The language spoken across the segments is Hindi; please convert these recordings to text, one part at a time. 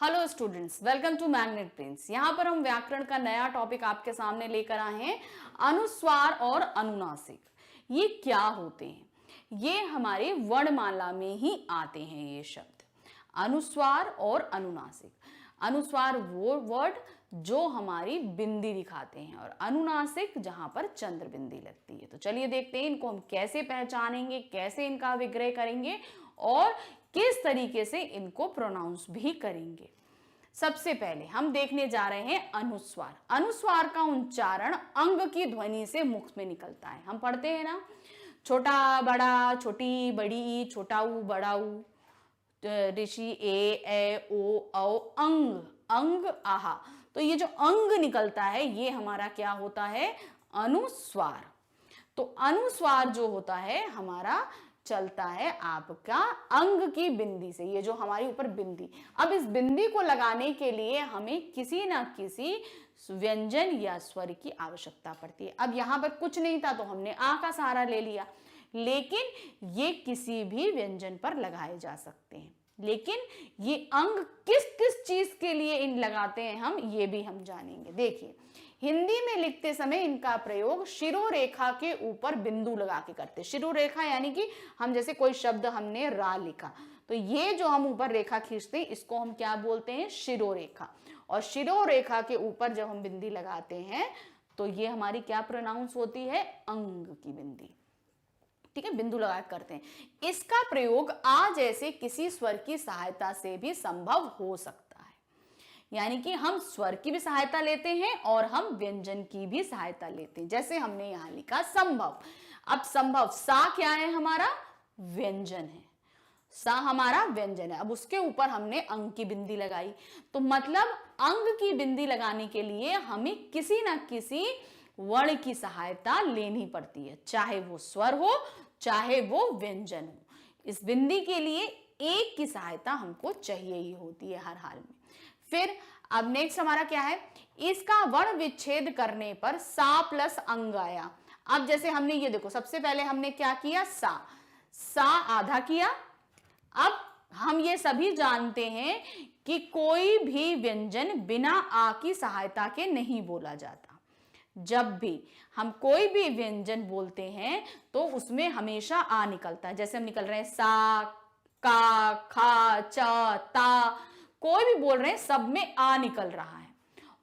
Hello students, welcome to magnet brains. यहाँ पर हम व्याकरण का नया टॉपिक आपके सामने लेकर आए हैं, अनुस्वार और अनुनासिक। ये क्या होते हैं? ये हमारे वर्णमाला में ही आते हैं ये शब्द, अनुस्वार और अनुनासिक। अनुस्वार वो वर्ड जो हमारी बिंदी दिखाते हैं और अनुनासिक जहां पर चंद्र बिंदी लगती है। तो चलिए देखते हैं इनको हम कैसे पहचानेंगे, कैसे इनका विग्रह करेंगे और किस तरीके से इनको प्रोनाउंस भी करेंगे। सबसे पहले हम देखने जा रहे हैं अनुस्वार। अनुस्वार का उच्चारण अंग की ध्वनि से मुख में निकलता है। हम पढ़ते हैं ना, छोटा बड़ा, छोटी बड़ी, छोटा ऊ बड़ा ऊ, ऋषि ए ओ औ, अंग अंग आहा। तो ये जो अंग निकलता है ये हमारा क्या होता है? अनुस्वार। तो अनुस्वार जो होता है हमारा चलता है आपका अंग की बिंदी से, ये जो हमारी ऊपर बिंदी। अब इस बिंदी को लगाने के लिए हमें किसी ना किसी व्यंजन या स्वर की आवश्यकता पड़ती है। अब यहां पर कुछ नहीं था तो हमने आ का सहारा ले लिया, लेकिन ये किसी भी व्यंजन पर लगाए जा सकते हैं। लेकिन ये अंग किस किस चीज के लिए इन लगाते हैं हम, ये भी हम जानेंगे। देखिए, हिंदी में लिखते समय इनका प्रयोग शिरोरेखा के ऊपर बिंदु लगा के करते हैं। शिरोरेखा यानी कि हम जैसे कोई शब्द हमने रा लिखा तो ये जो हम ऊपर रेखा खींचते हैं इसको हम क्या बोलते हैं? शिरोरेखा। और शिरोरेखा के ऊपर जब हम बिंदी लगाते हैं तो ये हमारी क्या प्रोनाउंस होती है? अंग की बिंदी। ठीक है, बिंदु लगा करते हैं। इसका प्रयोग आ जैसे किसी स्वर की सहायता से भी संभव हो सकता है, यानी कि हम स्वर की भी सहायता लेते हैं और हम व्यंजन की भी सहायता लेते हैं। जैसे हमने यहां लिखा संभव। अब संभव सा क्या है? हमारा व्यंजन है। सा हमारा व्यंजन है। अब उसके ऊपर हमने अंग की बिंदी लगाई, तो मतलब अंग की बिंदी लगाने के लिए हमें किसी ना किसी वर्ण की सहायता लेनी पड़ती है, चाहे वो स्वर हो चाहे वो व्यंजन हो। इस बिंदी के लिए एक की सहायता हमको चाहिए ही होती है हर हाल में। फिर अब नेक्स्ट हमारा क्या है? इसका वर्ण विच्छेद करने पर सा प्लस अंग आया। अब जैसे हमने ये देखो, सबसे पहले हमने क्या किया? सा आधा किया। अब हम ये सभी जानते हैं कि कोई भी व्यंजन बिना आ की सहायता के नहीं बोला जाता। जब भी हम कोई भी व्यंजन बोलते हैं तो उसमें हमेशा आ निकलता है। जैसे हम निकल रहे हैं सा, का, खा, चा, ता, कोई भी बोल रहे हैं सब में आ निकल रहा है।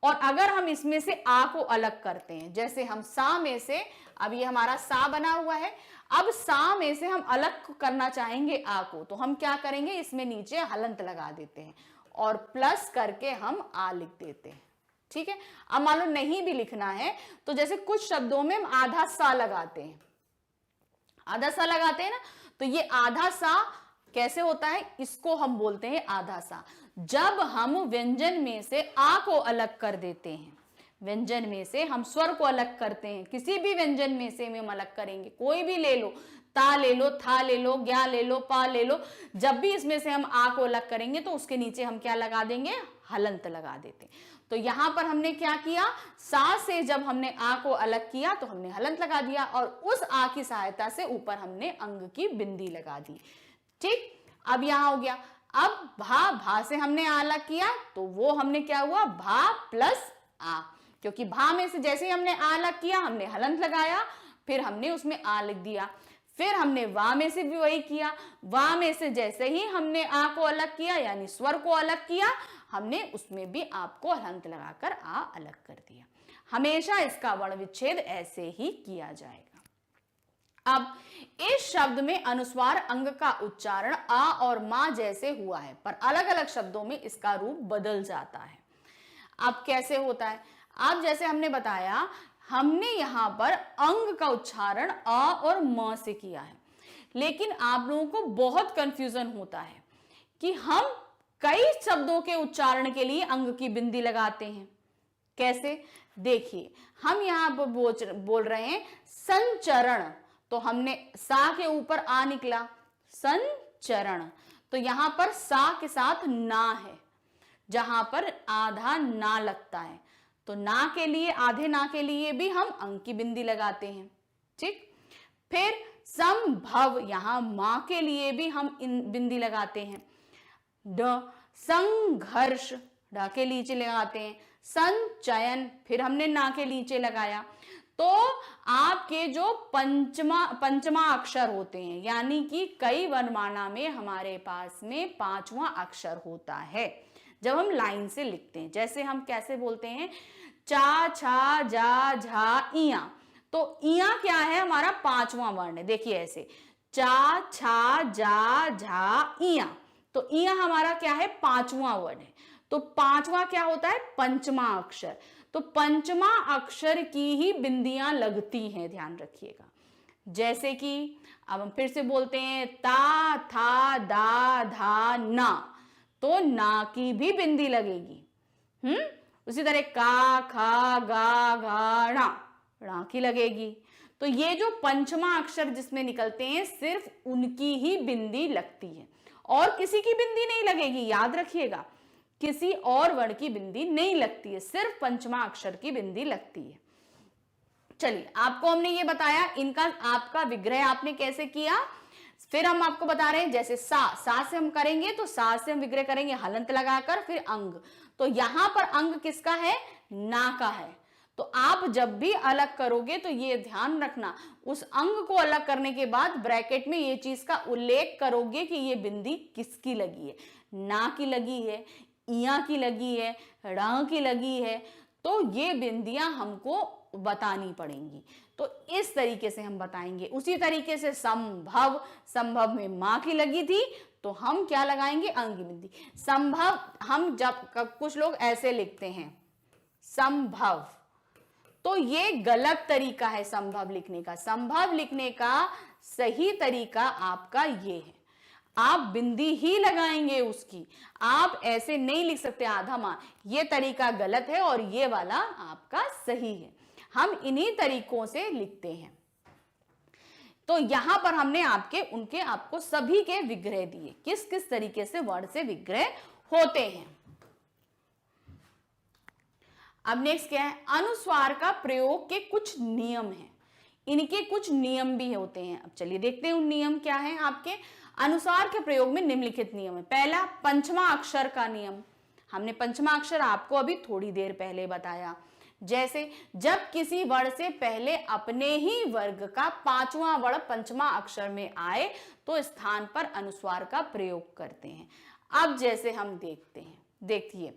और अगर हम इसमें से आ को अलग करते हैं, जैसे हम सा में से, अब ये हमारा सा बना हुआ है, अब सा में से हम अलग करना चाहेंगे आ को, तो हम क्या करेंगे? इसमें नीचे हलंत लगा देते हैं और प्लस करके हम आ लिख देते हैं। ठीक है, अब मान लो नहीं भी लिखना है तो जैसे कुछ शब्दों में हम आधा सा लगाते हैं, आधा सा लगाते हैं ना, तो ये आधा सा कैसे होता है? इसको हम बोलते हैं आधा सा। जब हम व्यंजन में से आ को अलग कर देते हैं, व्यंजन में से हम स्वर को अलग करते हैं, किसी भी व्यंजन में से हम अलग करेंगे, कोई भी ले लो, ता ले लो, था ले लो, ज्ञा ले लो, पा ले लो, जब भी इसमें से हम आ को अलग करेंगे तो उसके नीचे हम क्या लगा देंगे? हलंत लगा देते हैं। तो यहां पर हमने क्या किया? सा से जब हमने आ को अलग किया तो हमने हलंत लगा दिया और उस आ की सहायता से ऊपर हमने अंग की बिंदी लगा दी। ठीक, अब यहां हो गया। अब भा से हमने आ अलग किया तो वो हमने क्या हुआ? भा प्लस आ, क्योंकि भा में से जैसे ही हमने आ अलग किया हमने हलंत लगाया, फिर हमने उसमें आ लिख दिया। फिर हमने वा में से भी वही किया, वा में से जैसे ही हमने आ को अलग किया यानी स्वर को अलग किया, हमने उसमें भी आपको हलंत लगाकर आ अलग कर दिया। हमेशा इसका वर्ण विच्छेद ऐसे ही किया जाएगा। अब इस शब्द में अनुस्वार अंग का उच्चारण आ और मा जैसे हुआ है, पर अलग अलग शब्दों में इसका रूप बदल जाता है। अब कैसे होता है? अब जैसे हमने बताया, हमने यहां पर अंग का उच्चारण आ और म से किया है, लेकिन आप लोगों को बहुत कंफ्यूजन होता है कि हम कई शब्दों के उच्चारण के लिए अंग की बिंदी लगाते हैं। कैसे? देखिए, हम यहां पर बोल रहे हैं संचरण, तो हमने सा के ऊपर आ निकला, संचरण, तो यहां पर सा के साथ ना है, जहां पर आधा ना लगता है, तो ना के लिए, आधे ना के लिए भी हम अंग की बिंदी लगाते हैं। ठीक, फिर संभव, यहां मां के लिए भी हम इन बिंदी लगाते हैं। ड संघर्ष, ढ के नीचे लगाते हैं। संचयन, फिर हमने ना के नीचे लगाया। तो आपके जो पंचमा अक्षर होते हैं, यानी कि कई वर्णमाला में हमारे पास में पांचवा अक्षर होता है जब हम लाइन से लिखते हैं। जैसे हम कैसे बोलते हैं, चा, छा, जा, झा, इया। तो इया क्या है, हमारा पांचवा वर्ण है। देखिए ऐसे, चा, छा, जा, झा, इया। तो इया हमारा क्या है, पांचवा वर्ण है। तो पांचवा क्या होता है, पंचमा अक्षर। तो पंचमा अक्षर की ही बिंदियां लगती हैं, ध्यान रखिएगा। जैसे कि अब हम फिर से बोलते हैं, ता, था, दा, धा, ना। तो ना की भी बिंदी लगेगी। उसी तरह का, खा, गा, घा, णा की लगेगी। तो ये जो पंचमा अक्षर जिसमें निकलते हैं, सिर्फ उनकी ही बिंदी लगती है और किसी की बिंदी नहीं लगेगी। याद रखिएगा, किसी और वर्ण की बिंदी नहीं लगती है, सिर्फ पंचमा अक्षर की बिंदी लगती है। चलिए, आपको हमने ये बताया, इनका आपका विग्रह आपने कैसे किया। फिर हम आपको बता रहे हैं, जैसे सा से हम करेंगे, तो सा से हम विग्रह करेंगे हलंत लगाकर, फिर अंग। तो यहां पर अंग किसका है, ना का है। तो आप जब भी अलग करोगे तो ये ध्यान रखना, उस अंग को अलग करने के बाद ब्रैकेट में ये चीज का उल्लेख करोगे कि ये बिंदी किसकी लगी है। ना की लगी है, इया की लगी है, ड़ की लगी है। तो ये बिंदियां हमको बतानी पड़ेंगी। तो इस तरीके से हम बताएंगे। उसी तरीके से संभव, संभव में मां की लगी थी तो हम क्या लगाएंगे, अंग की बिंदी। संभव, हम जब कुछ लोग ऐसे लिखते हैं संभव, तो ये गलत तरीका है संभव लिखने का। संभव लिखने का सही तरीका आपका ये है, आप बिंदी ही लगाएंगे उसकी। आप ऐसे नहीं लिख सकते आधा मां, ये तरीका गलत है और ये वाला आपका सही है। हम इन्हीं तरीकों से लिखते हैं। तो यहां पर हमने आपको सभी के विग्रह दिए, किस किस तरीके से वर्ण से विग्रह होते हैं। अब नेक्स्ट क्या है, अनुस्वार का प्रयोग के कुछ नियम हैं। इनके कुछ नियम भी होते हैं। अब चलिए देखते हैं उन नियम क्या है आपके। अनुस्वार के प्रयोग में निम्नलिखित नियम है। पहला, पंचमा अक्षर का नियम। हमने पंचमा अक्षर आपको अभी थोड़ी देर पहले बताया। जैसे जब किसी वर्ण से पहले अपने ही वर्ग का पांचवा वर्ण पंचमा अक्षर में आए तो स्थान पर अनुस्वार का प्रयोग करते हैं। अब जैसे हम देखते हैं, देखिए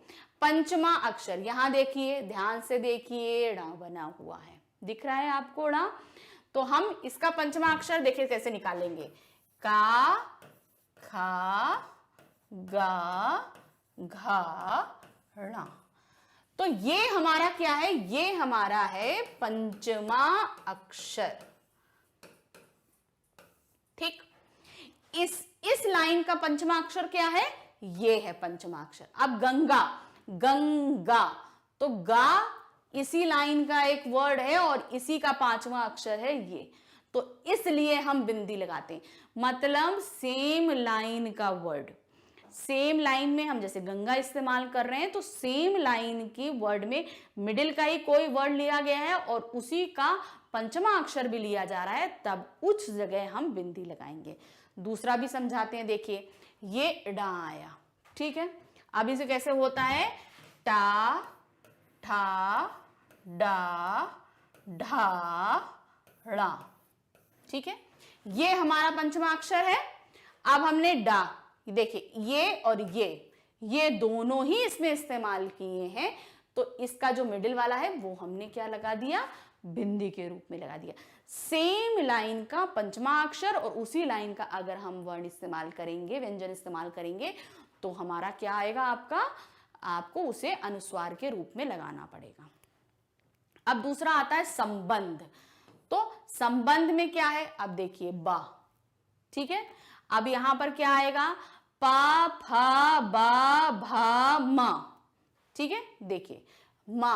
पंचमा अक्षर, यहां देखिए, ध्यान से देखिए, ड़ा बना हुआ है, दिख रहा है आपको ड़ा। तो हम इसका पंचमा अक्षर देखिए कैसे निकालेंगे, का, खा, गा, घा, णा। तो ये हमारा क्या है, ये हमारा है पंचमा अक्षर। ठीक, इस लाइन का पंचमा अक्षर क्या है, ये है पंचमा अक्षर। अब गंगा, गंगा, तो गा इसी लाइन का एक वर्ड है और इसी का पांचवा अक्षर है ये, तो इसलिए हम बिंदी लगाते हैं। मतलब सेम लाइन का वर्ड, सेम लाइन में हम जैसे गंगा इस्तेमाल कर रहे हैं तो सेम लाइन की वर्ड में मिडिल का ही कोई वर्ड लिया गया है और उसी का पंचमा अक्षर भी लिया जा रहा है, तब उस जगह हम बिंदी लगाएंगे। दूसरा भी समझाते हैं, देखिए ये डा आया, ठीक है। अब इसे कैसे होता है, टा, ठा, डा, ढा, ड़ा, ठीक है। ये हमारा पंचमा अक्षर है। अब हमने डा, देखिए ये और ये दोनों ही इसमें इस्तेमाल किए हैं, तो इसका जो मिडिल वाला है वो हमने क्या लगा दिया, बिंदी के रूप में लगा दिया। सेम लाइन का पंचमा अक्षर और उसी लाइन का अगर हम वर्ण इस्तेमाल करेंगे, व्यंजन इस्तेमाल करेंगे, तो हमारा क्या आएगा, आपको उसे अनुस्वार के रूप में लगाना पड़ेगा। अब दूसरा आता है संबंध। तो संबंध में क्या है, अब देखिए बा, ठीक है। अब यहां पर क्या आएगा, पा, फा, बा, भा, मा, ठीक है। देखिए मा,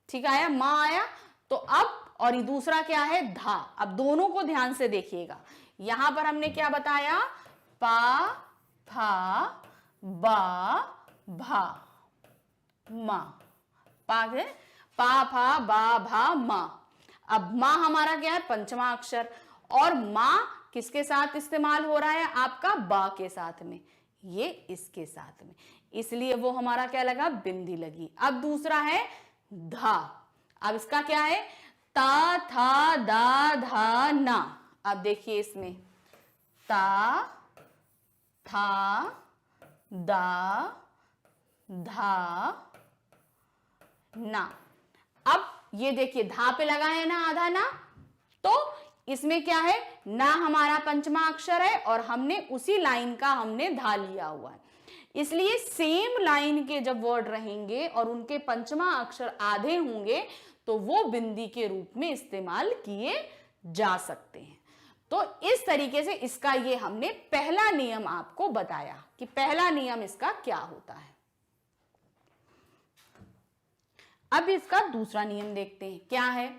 ठीक आया, मा आया। तो अब और ये दूसरा क्या है, धा। अब दोनों को ध्यान से देखिएगा, यहां पर हमने क्या बताया, पा, फा, बा, भा, मा, पा, फा, बा, भा, मा। अब मां हमारा क्या है, पंचमा अक्षर, और मां किसके साथ इस्तेमाल हो रहा है, आपका बा के साथ में, ये इसके साथ में, इसलिए वो हमारा क्या लगा, बिंदी लगी। अब दूसरा है धा। अब इसका क्या है, ता था दा धा ना। अब देखिए इसमें ता था दा धा ना। अब ये देखिए धा पे लगा है ना आधा ना, तो इसमें क्या है, ना हमारा पंचमा अक्षर है और हमने उसी लाइन का हमने धा लिया हुआ है, इसलिए सेम लाइन के जब वर्ड रहेंगे और उनके पंचमा अक्षर आधे होंगे तो वो बिंदी के रूप में इस्तेमाल किए जा सकते हैं। तो इस तरीके से इसका ये हमने पहला नियम आपको बताया कि पहला नियम इसका क्या होता है। अब इसका दूसरा नियम देखते हैं, क्या है,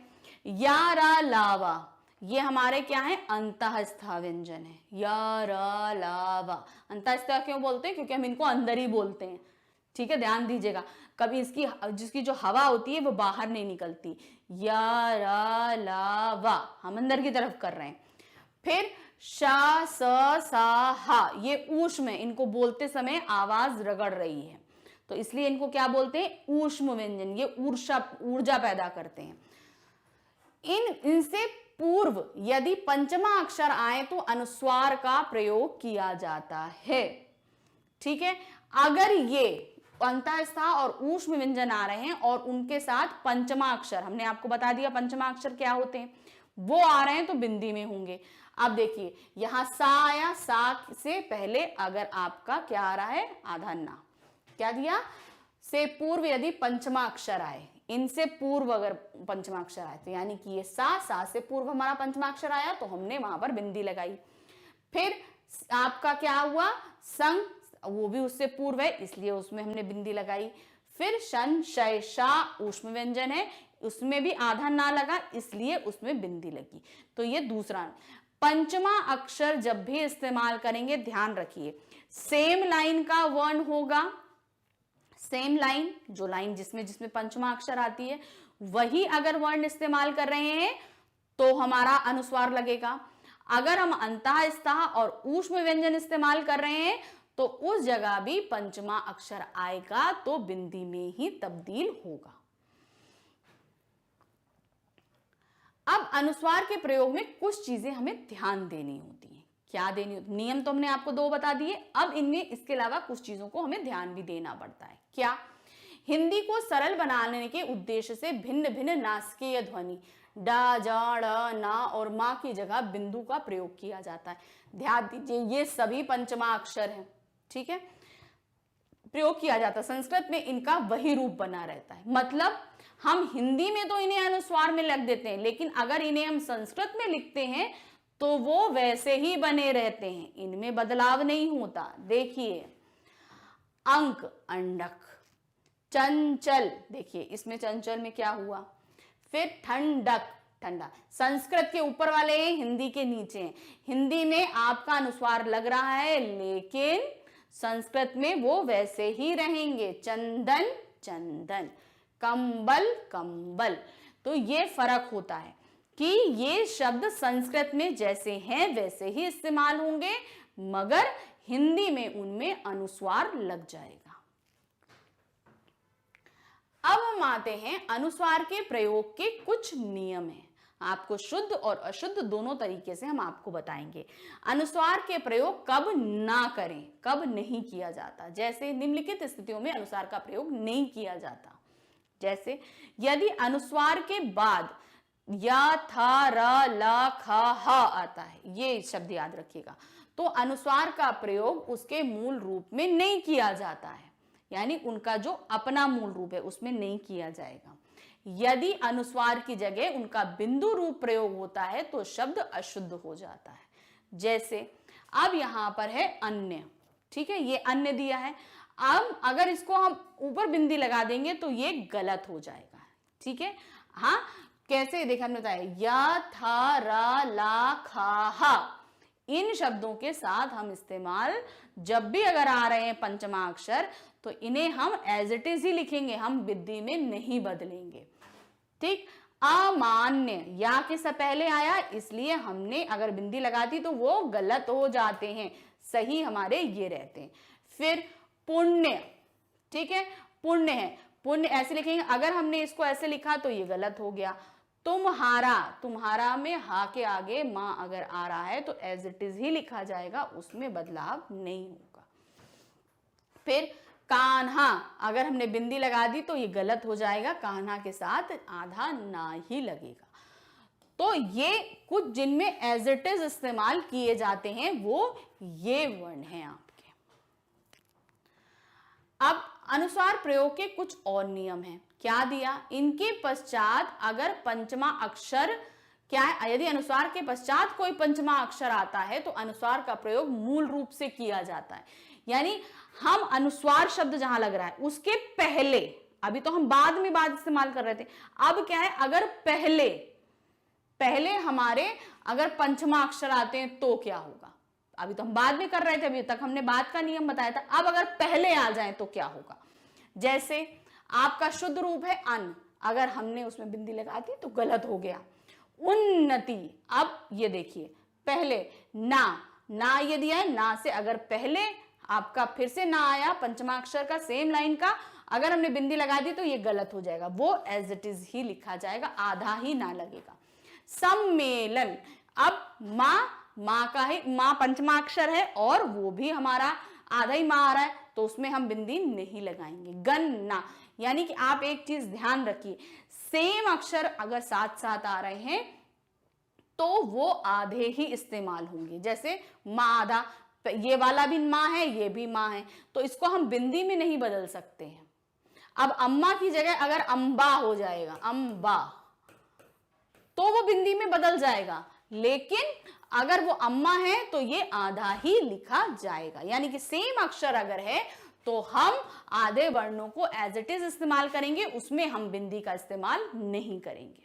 या रा लावा, ये हमारे क्या है, अंतःस्थ व्यंजन है। या रा लावा, अंतःस्थ क्यों बोलते हैं, क्योंकि हम इनको अंदर ही बोलते हैं, ठीक है, ध्यान दीजिएगा, कभी इसकी जिसकी जो हवा होती है वो बाहर नहीं निकलती। या रा लावा, हम अंदर की तरफ कर रहे हैं। फिर शा स सा हा, ये ऊष्म में, इनको बोलते समय आवाज रगड़ रही है, तो इसलिए इनको क्या बोलते हैं, ऊष्म व्यंजन, ये ऊर्जा पैदा करते हैं। इनसे पूर्व यदि पंचमा अक्षर आए तो अनुस्वार का प्रयोग किया जाता है, ठीक है। अगर ये अंतःस्थ और ऊष्म व्यंजन आ रहे हैं और उनके साथ पंचमा अक्षर, हमने आपको बता दिया पंचमा अक्षर क्या होते हैं, वो आ रहे हैं तो बिंदी में होंगे। अब देखिए यहां सा आया, सा से पहले अगर आपका क्या आ रहा है, आधा ना, क्या दिया, से पूर्व यदि पंचमा अक्षर आए, इनसे पूर्व अगर पंचमा अक्षर आए तो यानी कि ये सा से पूर्व हमारा पंचमा अक्षर आया तो हमने वहां पर बिंदी लगाई। फिर आपका क्या हुआ, संग, वो भी उससे पूर्व है इसलिए उसमें हमने बिंदी लगाई। फिर शन शय शा ऊष्म व्यंजन है, उसमें भी आधा ना लगा इसलिए उसमें बिंदी लगी। तो ये दूसरा। पंचमा अक्षर जब भी इस्तेमाल करेंगे ध्यान रखिए, सेम लाइन का वर्ण होगा, सेम लाइन, जो लाइन जिसमें पंचमा अक्षर आती है वही अगर वर्ण इस्तेमाल कर रहे हैं तो हमारा अनुस्वार लगेगा। अगर हम अंतःस्थ और ऊष्म व्यंजन इस्तेमाल कर रहे हैं तो उस जगह भी पंचमा अक्षर आएगा तो बिंदी में ही तब्दील होगा। अब अनुस्वार के प्रयोग में कुछ चीजें हमें ध्यान देनी होती हैं। क्या देनी होती, नियम तो हमने आपको दो बता दिए, अब इनमें इसके अलावा कुछ चीजों को हमें ध्यान भी देना पड़ता है। क्या, हिंदी को सरल बनाने के उद्देश्य से भिन्न भिन्न नासिकीय ध्वनि डा जा ड़ ना और मा की जगह बिंदु का प्रयोग किया जाता है। ध्यान दीजिए ये सभी पंचमा अक्षर हैं, ठीक है, प्रयोग किया जाता है। संस्कृत में इनका वही रूप बना रहता है, मतलब हम हिंदी में तो इन्हें अनुस्वार में लिख देते हैं लेकिन अगर इन्हें हम संस्कृत में लिखते हैं तो वो वैसे ही बने रहते हैं, इनमें बदलाव नहीं होता। देखिए अंक अंडक, चंचल, देखिए इसमें चंचल में क्या हुआ, फिर ठंडक ठंडा, संस्कृत के ऊपर वाले हैं, हिंदी के नीचे हैं। हिंदी में आपका अनुस्वार लग रहा है लेकिन संस्कृत में वो वैसे ही रहेंगे, चंदन चंदन, कंबल कंबल। तो ये फर्क होता है कि ये शब्द संस्कृत में जैसे हैं वैसे ही इस्तेमाल होंगे मगर हिंदी में उनमें अनुस्वार लग जाएगा। अब हम आते हैं अनुस्वार के प्रयोग के कुछ नियम हैं, आपको शुद्ध और अशुद्ध दोनों तरीके से हम आपको बताएंगे। अनुस्वार के प्रयोग कब ना करें, कब नहीं किया जाता, जैसे निम्नलिखित स्थितियों में अनुस्वार का प्रयोग नहीं किया जाता। जैसे यदि अनुस्वार के बाद या था र ला खा हा आता है, ये शब्द याद रखिएगा, तो अनुस्वार का प्रयोग उसके मूल रूप में नहीं किया जाता है, यानी उनका जो अपना मूल रूप है उसमें नहीं किया जाएगा। यदि अनुस्वार की जगह उनका बिंदु रूप प्रयोग होता है तो शब्द अशुद्ध हो जाता है। जैसे अब यहां पर है अन्य, ठीक है, ये अन्य दिया है, अब अगर इसको हम ऊपर बिंदी लगा देंगे तो ये गलत हो जाएगा, ठीक है। हाँ कैसे, देखा हमने बताया, या था रा ला खा हा, इन शब्दों के साथ हम इस्तेमाल जब भी अगर आ रहे हैं पंचमा अक्षर तो इन्हें हम एज इट इज ही लिखेंगे, हम बिंदी में नहीं बदलेंगे, ठीक। अमान्य, या के से पहले आया इसलिए हमने अगर बिंदी लगा दी तो वो गलत हो जाते हैं, सही हमारे ये रहते हैं। फिर पुण्य, ठीक है, पुण्य है, पुण्य ऐसे लिखेंगे। अगर हमने इसको ऐसे लिखा तो ये गलत हो गया। तुम्हारा, तुम्हारा में हा के आगे मां अगर आ रहा है तो एज इट इज ही लिखा जाएगा, उसमें बदलाव नहीं होगा। फिर कान्हा, अगर हमने बिंदी लगा दी तो ये गलत हो जाएगा, कान्हा के साथ आधा ना ही लगेगा। तो ये कुछ जिनमें एज इट इज इस्तेमाल किए जाते हैं वो ये वर्ण हैं आपके। अब अनुस्वार प्रयोग के कुछ और नियम हैं। क्या दिया, इनके पश्चात अगर पंचमा अक्षर क्या है, यदि अनुस्वार के पश्चात कोई पंचमा अक्षर आता है तो अनुस्वार का प्रयोग मूल रूप से किया जाता है। यानी हम अनुस्वार शब्द जहां लग रहा है उसके पहले, अभी तो हम बाद में बाद इस्तेमाल कर रहे थे, अब क्या है, अगर पहले हमारे अगर पंचमा अक्षर आते हैं तो क्या होगा। अभी तो हम बाद में कर रहे थे, अभी तक हमने बाद का नियम बताया था। अब अगर पहले आ जाए तो क्या होगा। जैसे आपका शुद्ध रूप है अन, अगर हमने उसमें बिंदी लगा दी तो गलत हो गया। उन्नति, अब ये देखिए पहले ना ये दिया है, ना से अगर पहले आपका फिर से ना आया पंचमा अक्षर का सेम लाइन का, अगर हमने बिंदी लगा दी तो ये गलत हो जाएगा, वो एज इट इज ही लिखा जाएगा, आधा ही ना लगेगा। सम्मेलन, अब माँ का ही, माँ पंचमा अक्षर है और वो भी हमारा आधा ही माँ आ रहा है तो उसमें हम बिंदी नहीं लगाएंगे। गन्ना, यानी कि आप एक चीज ध्यान रखिए, सेम अक्षर अगर साथ साथ आ रहे हैं तो वो आधे ही इस्तेमाल होंगे। जैसे माँ आधा, ये वाला भी माँ है ये भी माँ है, तो इसको हम बिंदी में नहीं बदल सकते हैं। अब अम्मा की जगह अगर अम्बा हो जाएगा, अम्बा, तो वो बिंदी में बदल जाएगा, लेकिन अगर वो अम्मा है तो ये आधा ही लिखा जाएगा। यानी कि सेम अक्षर अगर है तो हम आधे वर्णों को एज इट इज इस्तेमाल करेंगे, उसमें हम बिंदी का इस्तेमाल नहीं करेंगे।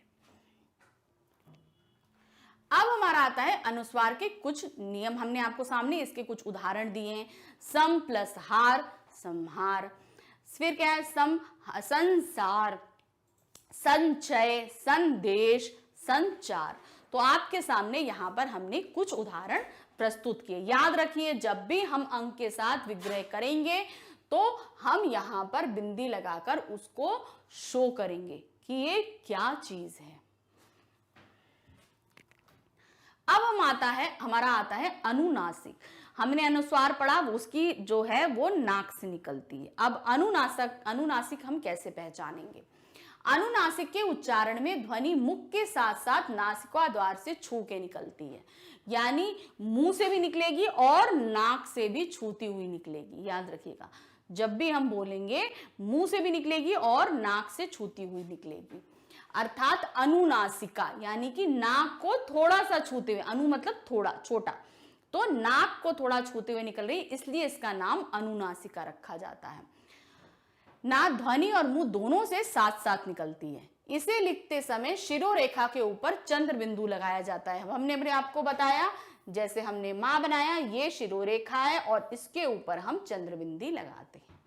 अब हमारा आता है अनुस्वार के कुछ नियम, हमने आपको सामने इसके कुछ उदाहरण दिए हैं। सम प्लस हार, संहार। फिर क्या है, संसार, संचय, संदेश, संचार। तो आपके सामने यहां पर हमने कुछ उदाहरण प्रस्तुत किए। याद रखिए, जब भी हम अंक के साथ विग्रह करेंगे तो हम यहां पर बिंदी लगाकर उसको शो करेंगे कि ये क्या चीज है। अब हमारा आता है अनुनासिक। हमने अनुस्वार पढ़ा, उसकी जो है वो नाक से निकलती है। अब अनुनासिक हम कैसे पहचानेंगे। अनुनासिक के उच्चारण में ध्वनि मुख के साथ साथ नासिका द्वार से छू के निकलती है, यानी मुंह से भी निकलेगी और नाक से भी छूती हुई निकलेगी। याद रखिएगा, जब भी हम बोलेंगे मुंह से भी निकलेगी और नाक से छूती हुई निकलेगी। अर्थात अनुनासिका यानी कि नाक को थोड़ा सा छूते हुए, अनु मतलब थोड़ा, छोटा, तो नाक को थोड़ा छूते हुए निकल रही, इसलिए इसका नाम अनुनासिका रखा जाता है। नाक ध्वनि और मुंह दोनों से साथ साथ निकलती है। इसे लिखते समय शिरोरेखा के ऊपर चंद्र बिंदु लगाया जाता है। हमने अपने आपको बताया, जैसे हमने मां बनाया, ये शिरोरेखा है और इसके ऊपर हम चंद्र बिंदी लगाते हैं,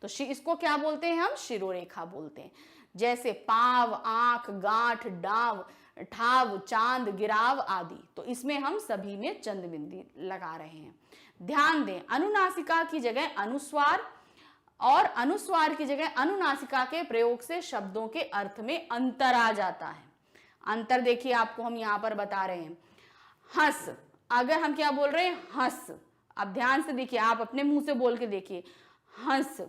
तो इसको क्या बोलते हैं, हम शिरोरेखा बोलते हैं। जैसे पाव, आंख, गांठ, डाव, ठाव, चांद, गिराव आदि, तो इसमें हम सभी में चंद्र बिंदी लगा रहे हैं। ध्यान दें, अनुनासिका की जगह अनुस्वार और अनुस्वार की जगह अनुनासिका के प्रयोग से शब्दों के अर्थ में अंतर आ जाता है। अंतर देखिए, आपको हम यहां पर बता रहे हैं। हंस, अगर हम क्या बोल रहे हैं, हंस, अब ध्यान से देखिए, आप अपने मुंह से बोल के देखिए, हंस,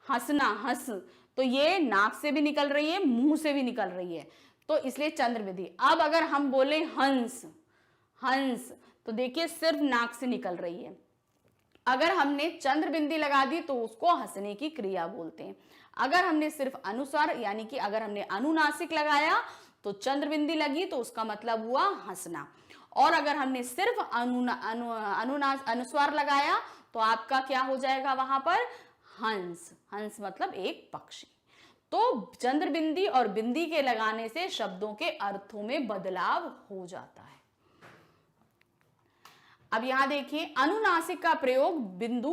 हंसना, हंस, तो ये नाक से भी निकल रही है, मुंह से भी निकल रही है, तो इसलिए चंद्र बिंदी। अब अगर हम बोले हंस, हंस, तो देखिए सिर्फ नाक से निकल रही है। अगर हमने चंद्र बिंदी लगा दी तो उसको हंसने की क्रिया बोलते हैं। अगर हमने सिर्फ अनुस्वार यानी कि अगर हमने अनुनासिक लगाया तो चंद्र बिंदी लगी तो उसका मतलब हुआ हंसना, और अगर हमने सिर्फ अनुस्वार लगाया तो आपका क्या हो जाएगा वहां पर, हंस। हंस मतलब एक पक्षी। तो चंद्र बिंदी और बिंदी के लगाने से शब्दों के अर्थों में बदलाव हो जाता है। अब यहां देखिए, अनुनासिक का प्रयोग बिंदु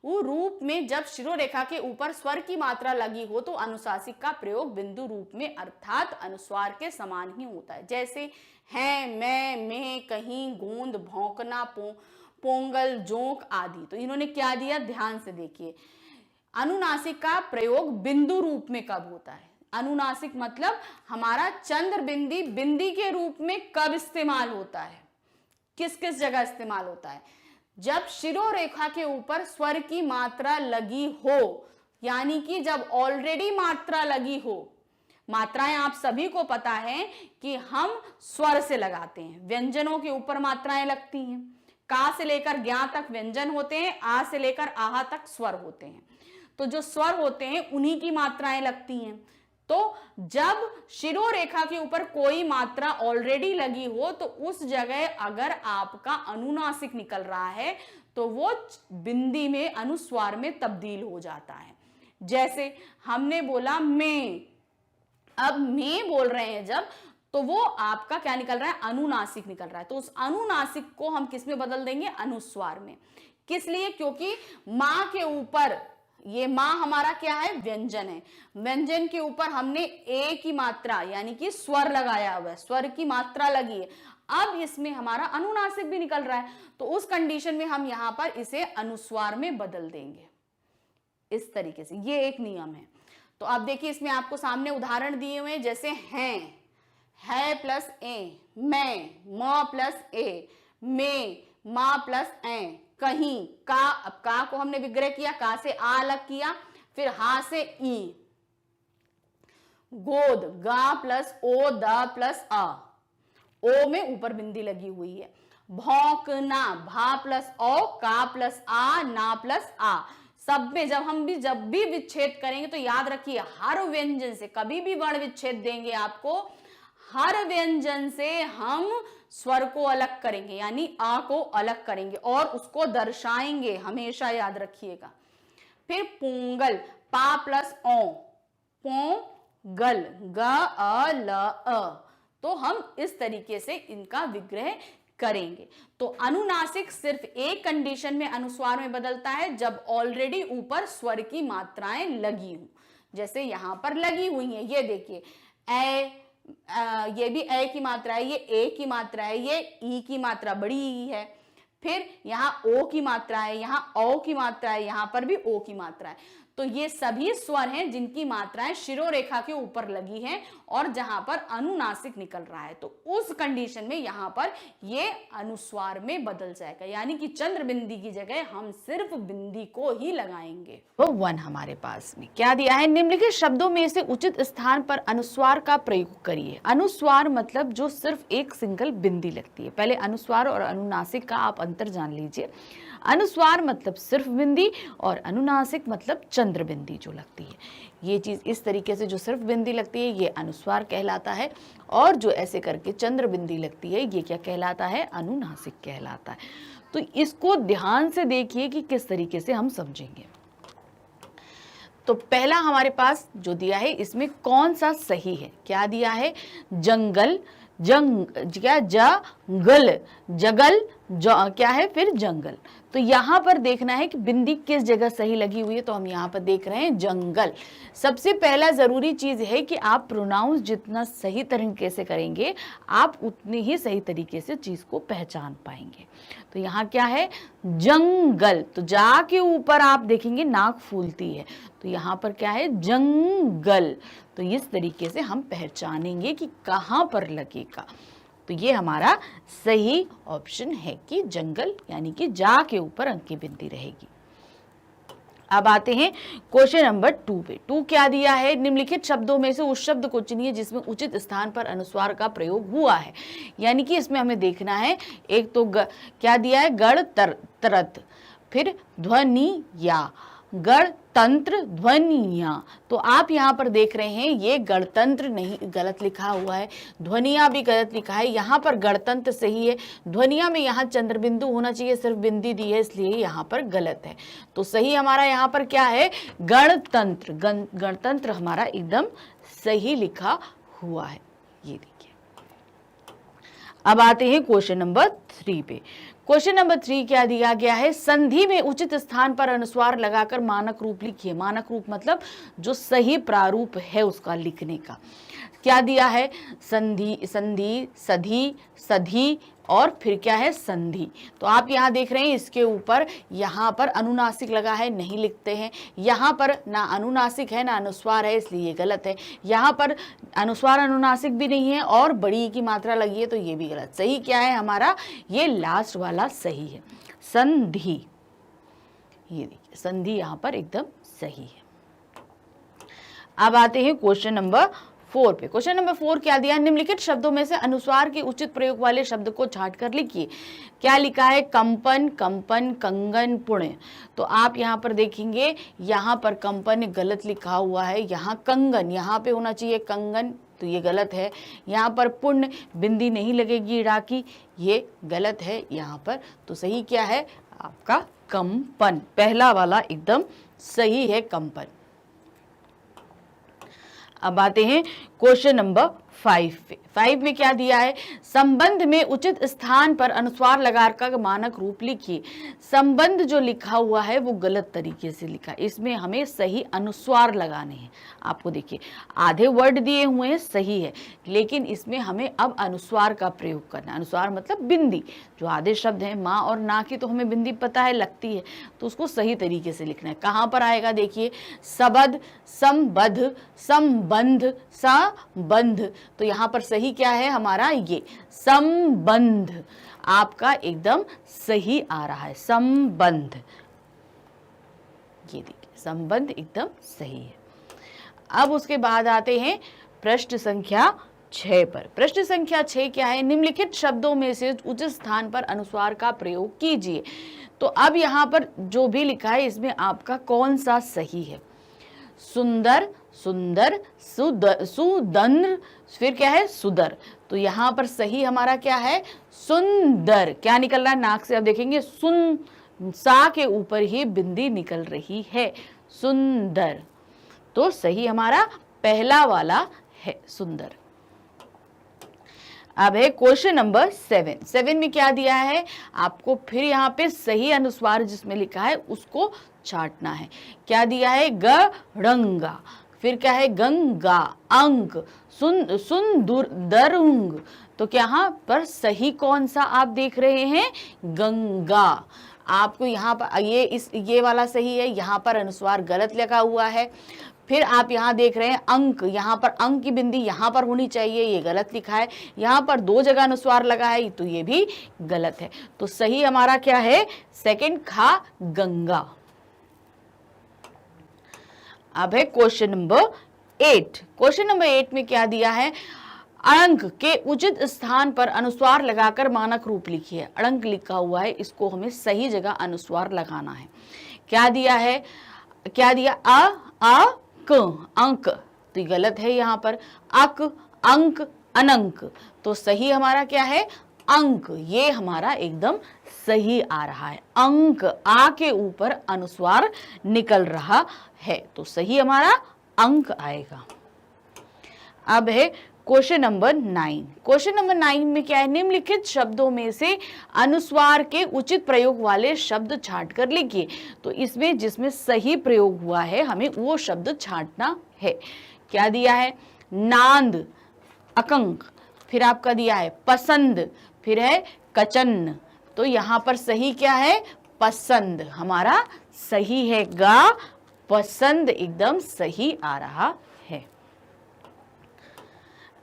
रूप में जब शिरोरेखा के ऊपर स्वर की मात्रा लगी हो तो अनुनासिक का प्रयोग बिंदु रूप में अर्थात अनुस्वार के समान ही होता है। जैसे है, मैं, कहीं, गोंद, भौंकना, पोंगल, जोंक आदि। तो इन्होंने क्या दिया, ध्यान से देखिए। अनुनासिक का प्रयोग बिंदु रूप में कब होता है? अनुनासिक मतलब हमारा चंद्र बिंदी बिंदी के रूप में कब इस्तेमाल होता है, किस किस जगह इस्तेमाल होता है? जब शिरोरेखा के ऊपर स्वर की मात्रा लगी हो, यानी कि जब ऑलरेडी मात्रा लगी हो। मात्राएं आप सभी को पता है कि हम स्वर से लगाते हैं, व्यंजनों के ऊपर मात्राएं लगती हैं। का से लेकर ज्ञा तक व्यंजन होते हैं, आ से लेकर आहा तक स्वर होते हैं। तो जो स्वर होते हैं उन्हीं की मात्राएं लगती हैं। तो जब शिरोरेखा के ऊपर कोई मात्रा ऑलरेडी लगी हो तो उस जगह अगर आपका अनुनासिक निकल रहा है तो वो बिंदी में, अनुस्वार में तब्दील हो जाता है। जैसे हमने बोला मैं, अब मैं बोल रहे हैं जब, तो वो आपका क्या निकल रहा है, अनुनासिक निकल रहा है। तो उस अनुनासिक को हम किस में बदल देंगे, अनुस्वार में। किस लिए? क्योंकि मां के ऊपर, ये मां हमारा क्या है, व्यंजन है। व्यंजन के ऊपर हमने ए की मात्रा यानी कि स्वर लगाया हुआ है, स्वर की मात्रा लगी है। अब इसमें हमारा अनुनासिक भी निकल रहा है, तो उस कंडीशन में हम यहां पर इसे अनुस्वार में बदल देंगे। इस तरीके से ये एक नियम है। तो अब देखिए इसमें आपको सामने उदाहरण दिए हुए हैं, जैसे हैं, है प्लस ए, मैं, म प्लस ए, में, मा प्लस ए, कहीं, का। अब का को हमने विग्रह किया, का से आ अलग किया, फिर हा से ई, गोद, गा प्लस ओ, द प्लस आ, ओ में ऊपर बिंदी लगी हुई है। भौंकना, भा प्लस ओ, का प्लस आ, ना प्लस आ। सब में जब भी विच्छेद करेंगे तो याद रखिए हर व्यंजन से, कभी भी वर्ण विच्छेद देंगे आपको, हर व्यंजन से हम स्वर को अलग करेंगे, यानी आ को अलग करेंगे और उसको दर्शाएंगे, हमेशा याद रखिएगा। फिर पोंगल, पा प्लस ओ, पोंगल, ग अ ल अ। तो हम इस तरीके से इनका विग्रह करेंगे। तो अनुनासिक सिर्फ एक कंडीशन में अनुस्वार में बदलता है, जब ऑलरेडी ऊपर स्वर की मात्राएं लगी हो। जैसे यहां पर लगी हुई हैं, ये देखिए ए, ये भी ए की मात्रा है, ये ए की मात्रा है, ये ई की मात्रा, बड़ी ई है। फिर यहाँ ओ की मात्रा है, यहाँ ओ की मात्रा है, यहाँ पर भी ओ की मात्रा है। तो ये सभी स्वर हैं जिनकी मात्राएं शिरोरेखा के ऊपर लगी हैं और जहां पर अनुनासिक निकल रहा है। तो उस कंडीशन में यहां पर ये अनुस्वार में बदल जाएगा, यानी कि चंद्र बिंदी की जगह हम सिर्फ बिंदी को ही लगाएंगे। तो 1 हमारे पास में क्या दिया है, निम्नलिखित शब्दों में से उचित स्थान पर अनुस्वार का प्रयोग करिए। अनुस्वार मतलब जो सिर्फ एक सिंगल बिंदी लगती है। पहले अनुस्वार और अनुनासिक का आप अंतर जान लीजिए। अनुस्वार मतलब सिर्फ बिंदी और अनुनासिक मतलब चंद्र बिंदी जो लगती है। ये चीज इस तरीके से जो सिर्फ बिंदी लगती है ये अनुस्वार कहलाता है, और जो ऐसे करके चंद्र बिंदी लगती है ये क्या कहलाता है, अनुनासिक कहलाता है। तो इसको ध्यान से देखिए कि किस तरीके से हम समझेंगे। तो पहला हमारे पास जो दिया है इसमें कौन सा सही है, क्या दिया है, जंगल, क्या जगल, जगल क्या है, फिर जंगल। तो यहां पर देखना है कि बिंदी किस जगह सही लगी हुई है, तो हम यहां पर देख रहे हैं जंगल। सबसे पहला जरूरी चीज है कि आप प्रोनाउंस जितना सही तरीके से करेंगे आप उतने ही सही तरीके से चीज को पहचान पाएंगे। तो यहाँ क्या है, जंगल, तो जा के ऊपर आप देखेंगे नाक फूलती है, तो यहाँ पर क्या है, जंगल। तो इस तरीके से हम पहचानेंगे कि कहाँ पर लगेगा। तो ये हमारा सही ऑप्शन है कि जंगल, यानी कि जा के ऊपर अंक की बिंदी रहेगी। अब आते हैं क्वेश्चन नंबर 2 पे। 2 क्या दिया है, निम्नलिखित शब्दों में से उस शब्द को चुनिए जिसमें उचित स्थान पर अनुस्वार का प्रयोग हुआ है। यानी कि इसमें हमें देखना है, एक तो क्या दिया है, गणतंत्र, फिर ध्वनि या, गणतंत्र, ध्वनिया। तो आप यहाँ पर देख रहे हैं ये गणतंत्र नहीं, गलत लिखा हुआ है, ध्वनिया भी गलत लिखा है। यहाँ पर गणतंत्र सही है, ध्वनिया में यहाँ चंद्र बिंदु होना चाहिए, सिर्फ बिंदी दी है इसलिए यहाँ पर गलत है। तो सही हमारा यहाँ पर क्या है, गणतंत्र। गणतंत्र हमारा एकदम सही लिखा हुआ है, ये देखिए। अब आते हैं क्वेश्चन नंबर 3 पे। क्वेश्चन नंबर 3 क्या दिया गया है, संधि में उचित स्थान पर अनुस्वार लगाकर मानक रूप लिखिए। मानक रूप मतलब जो सही प्रारूप है उसका लिखने का। क्या दिया है, संधि, संधि, सधी, सधी और फिर क्या है संधि। तो आप यहाँ देख रहे हैं इसके ऊपर यहाँ पर अनुनासिक लगा है, नहीं लिखते हैं। यहाँ पर ना अनुनासिक है ना अनुस्वार है, इसलिए ये गलत है। यहाँ पर अनुस्वार अनुनासिक भी नहीं है और बड़ी की मात्रा लगी है, तो ये भी गलत। सही क्या है हमारा, ये लास्ट वाला सही है, संधि। ये देखिए संधि यहाँ पर एकदम सही है। अब आते हैं क्वेश्चन नंबर 4 पे। क्वेश्चन नंबर 4 क्या दिया, निम्नलिखित शब्दों में से अनुस्वार के उचित प्रयोग वाले शब्द को छांट कर लिखिए। क्या लिखा है, कंपन, कंपन, कंगन, पुण्य। तो आप यहाँ पर देखेंगे, यहाँ पर कंपन गलत लिखा हुआ है, यहाँ कंगन, यहाँ पे होना चाहिए कंगन, तो ये गलत है। यहाँ पर पुण्य, बिंदी नहीं लगेगी रा की, ये गलत है यहाँ पर। तो सही क्या है आपका कंपन, पहला वाला एकदम सही है कंपन। अब आते हैं क्वेश्चन नंबर 5 पे। 5 में क्या दिया है, संबंध में उचित स्थान पर अनुस्वार लगाकर मानक रूप लिखिए। संबंध जो लिखा हुआ है वो गलत तरीके से लिखा, इसमें हमें सही अनुस्वार लगाने हैं। आपको देखिए आधे वर्ड दिए हुए हैं, सही है, लेकिन इसमें हमें अब अनुस्वार का प्रयोग करना है। अनुस्वार मतलब बिंदी, जो आधे शब्द हैं माँ और ना की, तो हमें बिंदी पता है लगती है, तो उसको सही तरीके से लिखना है। कहाँ पर आएगा देखिए, सबद, संबद्ध, संबंध, संबंध। तो यहाँ पर सही क्या है हमारा, ये संबंध आपका एकदम सही आ रहा है, संबंध। ये देखिए संबंध एकदम सही है। अब उसके बाद आते हैं प्रश्न संख्या 6 पर। प्रश्न संख्या 6 क्या है, निम्नलिखित शब्दों में से उचित स्थान पर अनुस्वार का प्रयोग कीजिए। तो अब यहाँ पर जो भी लिखा है इसमें आपका कौन सा सही है, सुंदर, सुंदर, सुदंद्र, फिर क्या है सुदर। तो यहाँ पर सही हमारा क्या है, सुंदर। क्या निकल रहा है नाक से, अब देखेंगे सुन, सा के ऊपर ही बिंदी निकल रही है, सुंदर। तो सही हमारा पहला वाला है, सुंदर। अब है क्वेश्चन नंबर 7। 7 में क्या दिया है आपको, फिर यहाँ पे सही अनुस्वार जिसमें लिखा है उसको छांटना है। क्या दिया है, गड़ंगा, फिर क्या है गंगा, अंक, सुंदरुंग। तो यहाँ पर सही कौन सा आप देख रहे हैं, गंगा। आपको यहाँ पर ये वाला सही है, यहाँ पर अनुस्वार गलत लगा हुआ है। फिर आप यहाँ देख रहे हैं अंक, यहाँ पर अंक की बिंदी यहाँ पर होनी चाहिए, ये गलत लिखा है। यहाँ पर 2 जगह अनुस्वार लगा है, तो ये भी गलत है। तो सही हमारा क्या है, सेकंड खा, गंगा। अब है क्वेश्चन नंबर 8। क्वेश्चन नंबर 8 में क्या दिया है, अड़ंक के उचित स्थान पर अनुस्वार लगाकर मानक रूप लिखिए। अड़ंक लिखा हुआ है, इसको हमें सही जगह अनुस्वार लगाना है। क्या दिया है, क्या दिया, अंक, तो गलत है यहाँ पर, अक, अंक, अनंक। तो सही हमारा क्या है, अंक। ये हमारा एकदम सही आ रहा है, अंक, आ के ऊपर अनुस्वार निकल रहा है, तो सही हमारा अंक आएगा। अब है क्वेश्चन नंबर 9। क्वेश्चन नंबर 9 में क्या है, निम्नलिखित शब्दों में से अनुस्वार के उचित प्रयोग वाले शब्द छांट कर लिखिए। तो इसमें जिसमें सही प्रयोग हुआ है हमें वो शब्द छांटना है। क्या दिया है, नांद, अकंक, फिर आपका दिया है पसंद, फिर है कचन्न। तो यहाँ पर सही क्या है, पसंद हमारा सही है, गा, पसंद एकदम सही आ रहा है।